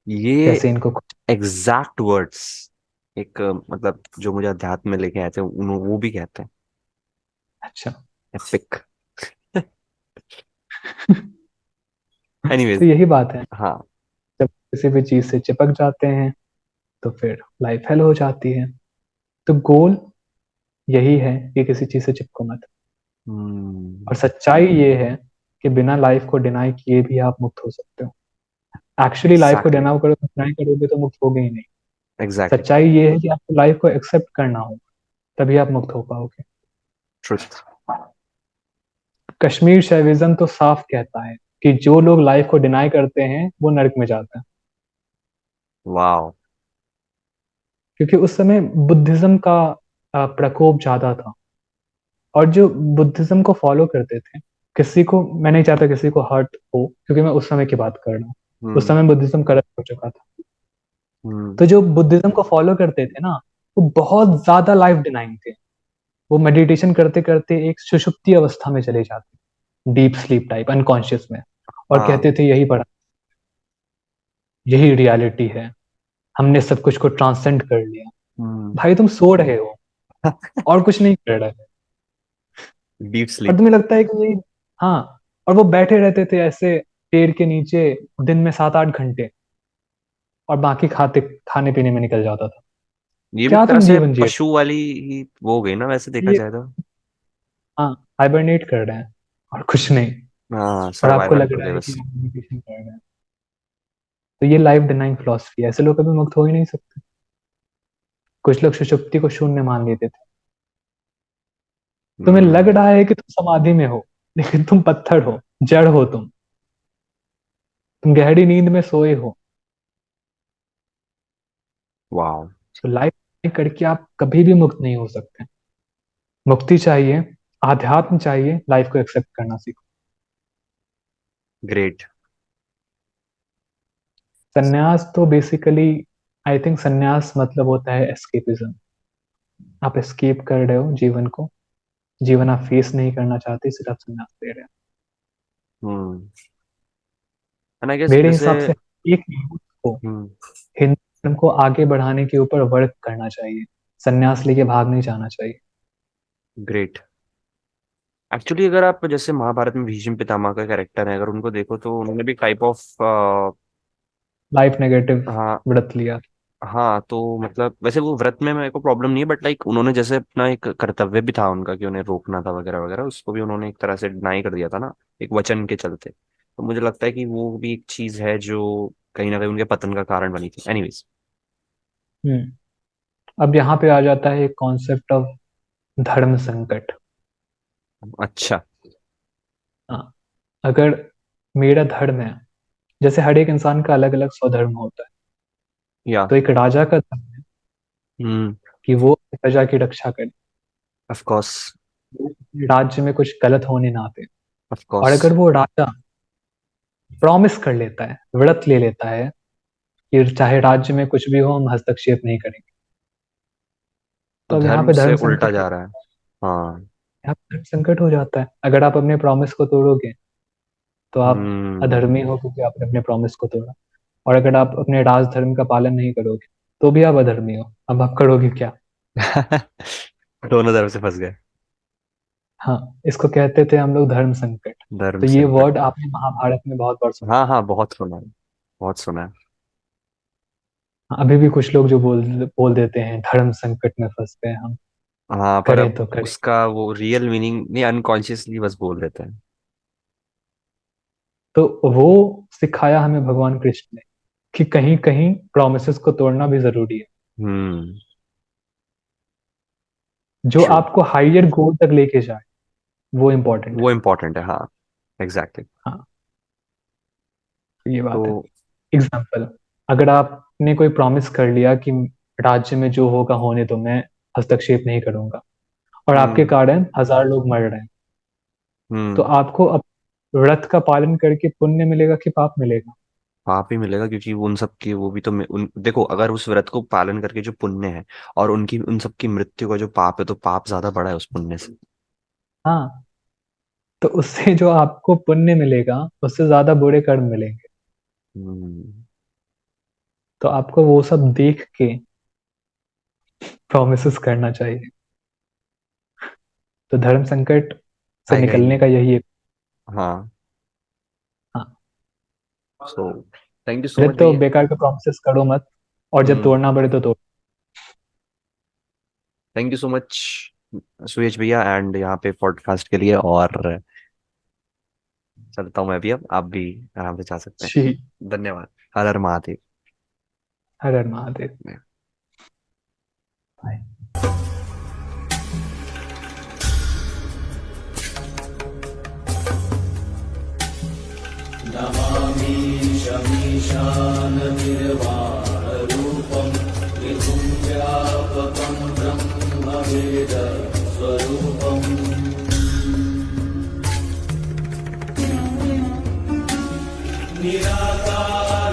ये कैसे इनको। एग्जैक्ट वर्ड्स एक मतलब जो मुझे अध्यात्म में लेके आए थे वो भी कहते हैं। अच्छा। एपिक। तो एनीवेज। यही बात है, हाँ। जब किसी भी चीज से चिपक जाते हैं तो फिर लाइफ हेल हो जाती है। तो गोल यही है कि किसी चीज से चिपको मत। और हम्म। सच्चाई ये है कि बिना लाइफ को डिनाई किए भी आप मुक्त हो सकते हो। एक्चुअली लाइफ को एग्जैक्टली। डिनाई करोगे तो मुक्त होगे ही नहीं। एग्जैक्टली। सच्चाई ये है कि आपको लाइफ को एक्सेप्ट करना होगा, तभी आप मुक्त हो पाओगे। ट्रुथ। कश्मीर शैविज्म तो साफ कहता है कि जो लोग लाइफ को डिनाई करते हैं वो नरक में जाते हैं, वाह। क्योंकि उस समय बुद्धिज्म का प्रकोप ज्यादा था। और जो बुद्धिज्म को फॉलो करते थे, किसी को, मैं नहीं चाहता किसी को हर्ट हो, क्योंकि मैं उस समय की बात कर रहा हूँ। उस हम्म। समय बुद्धिज्म करप्ट हो चुका था। हम्म। तो जो बुद्धिज्म को फॉलो करते थे ना, वो बहुत ज्यादा लाइफ डिनाइंग थे। वो मेडिटेशन करते करते एक सुषुप्ति अवस्था में चले जाते, डीप स्लीप टाइप, अनकॉन्शियस में, और हाँ। कहते थे यही बड़ा, यही रियलिटी है, हमने सब कुछ को ट्रांसेंड कर लिया। हम्म। भाई तुम सो रहे हो और कुछ नहीं कर रहे हो, डीप और स्लीप। तुम्हें लगता है कि ये, हाँ, और वो बैठे रहते थे ऐसे पेड़ के नीचे दिन में 7-8 घंटे, और बाकी खाते खाने पीने में निकल जाता था। ये भी एक क्या तरह तुम से जीवन जिए पशु वाली ही वो हो गई ना, वैसे देखा ये, जाए तो। हाँ, हाइबरनेट कर रहे हैं और कुछ नहीं, हाँ, और आपको सर्वाइवल लग के रहा लिए है कि बस। मेडिटेशन कर रहे हैं। तो ये लाइफ डिनाइंग फिलोसफी है, ऐसे लोग कभी मुक्त हो ही नहीं सकते। कुछ लोग सुषुप्ति को शून्य मान लेते थे। तुम्हें लग हम्म। रहा है कि तुम समाधि में हो, लेकिन तुम पत्थर हो, जड़ हो, तुम गहरी नींद में सोए हो। वाह। तो लाइफ करके आप कभी भी मुक्त नहीं हो सकते। मुक्ति चाहिए, आध्यात्म चाहिए, लाइफ को एक्सेप्ट करना सीखो। ग्रेट। सन्यास तो बेसिकली, आई थिंक सन्यास मतलब होता है एस्केपिज्म। आप एस्केप कर रहे हो जीवन को, जीवन आप फेस नहीं करना चाहते, इसलिए आप सन्यास ले रहे हैं। हम्म। एंड आई गेस मेरे जैसे। हिसाब से एक youth को हम्म। हिंदू धर्म को आगे बढ़ाने के ऊपर वर्क करना चाहिए, सन्यास लेके भाग नहीं जाना चाहिए। ग्रेट। एक्चुअली अगर आप जैसे महाभारत में भीष्म पितामह का कैरेक्टर है, अगर उनको देखो तो उन्होंने भी टाइप ऑफ। लाइफ नेगेटिव हाँ। व्रत लिया। हाँ, तो मतलब वैसे वो व्रत में मेरे को प्रॉब्लम नहीं है, बट लाइक उन्होंने जैसे अपना एक कर्तव्य भी था उनका कि उन्हें रोकना था वगैरह वगैरह, उसको भी उन्होंने एक तरह से डिनाई कर दिया था ना, एक वचन के चलते। तो मुझे लगता है कि वो भी एक चीज है जो कहीं ना कहीं उनके पतन का कारण बनी थी। एनीवेज। हम्म। अब यहाँ पे आ जाता है एक कॉन्सेप्ट ऑफ धर्म संकट। अच्छा। हाँ, अगर मेरा धर्म है, जैसे हर एक इंसान का अलग अलग स्वधर्म होता है, या। तो एक राजा का धर्म है हम्म। कि वो प्रजा की रक्षा करे, ऑफ कोर्स। राज्य में कुछ गलत होने ना दे। ऑफ और कोर्स। अगर वो राजा प्रॉमिस कर लेता है, व्रत ले लेता है कि चाहे राज्य में कुछ भी हो हम हस्तक्षेप नहीं करेंगे, तो तो अब यहाँ धर्म पे से धर्म उल्टा संकट हो, जा रहा है। हाँ। यहाँ पे धर्म संकट हो जाता है। अगर आप अपने प्रॉमिस को तोड़ोगे तो आप हम्म। अधर्मी हो, क्योंकि आपने अपने प्रॉमिस को तोड़ा। और अगर आप अपने राजधर्म का पालन नहीं करोगे तो भी आप अधर्मी हो। अब आप करोगे क्या? दोनों तरफ से फंस गए। हाँ, इसको कहते थे हम लोग धर्म संकट। धर्म तो ये संकट। वर्ड आपने महाभारत में बहुत बार सुना हाँ होगा। हाँ, बहुत सुना है। बहुत सुना है। हाँ, अभी भी कुछ लोग जो बोल बोल देते हैं धर्म संकट में फंस गए हम, हाँ, पर करें अब तो करें। उसका वो रियल मीनिंग नहीं, अनकॉन्शियसली बस बोल देते हैं। तो वो सिखाया हमें भगवान कृष्ण ने कि कहीं कहीं प्रोमिसेस को तोड़ना भी जरूरी है। हम्म। जो ट्रू। आपको हायर गोल तक लेके जाए, वो इम्पोर्टेंट वो है। इम्पोर्टेंट है, हाँ। एग्जैक्टली। हाँ, तो ये तो। बात है। एग्जाम्पल, अगर आपने कोई प्रॉमिस कर लिया कि राज्य में जो होगा होने दो, मैं हस्तक्षेप नहीं करूंगा, और आपके हम्म। कारण 1000 लोग मर रहे हैं, तो हम्म। आपको अब व्रत का पालन करके पुण्य मिलेगा कि पाप मिलेगा? पाप ही मिलेगा, क्योंकि वो उन सब की वो भी तो उन देखो, अगर उस व्रत को पालन करके जो पुण्य है और उनकी उन सब की मृत्यु का जो पाप है, तो पाप ज्यादा बड़ा है उस पुण्य से। हाँ, तो उससे जो आपको पुण्य मिलेगा उससे ज्यादा बुरे कर्म मिलेंगे। हम्म। तो आपको वो सब देख के प्रोमिस करना चाहिए। तो धर्म संकट से आएगा ही निकलने नहीं। का यही एक, हाँ। हाँ, सो थैंक यू सो अरे मच तो भैया। बेकार का प्रोमिस करो मत, और जब हम्म। तोड़ना पड़े तो तोड़। थैंक यू सो मच सुयश भैया, एंड यहाँ पे पॉडकास्ट के लिए। और चलता हूँ मैं भी, अब आप भी आराम से जा सकते जी, हैं। धन्यवाद। हर हर महादेव। हर हर महादेव। ईशमीशाननिर्वाणरूपं विभुं व्यापकं ब्रह्मवेदस्वरूपम् निराकार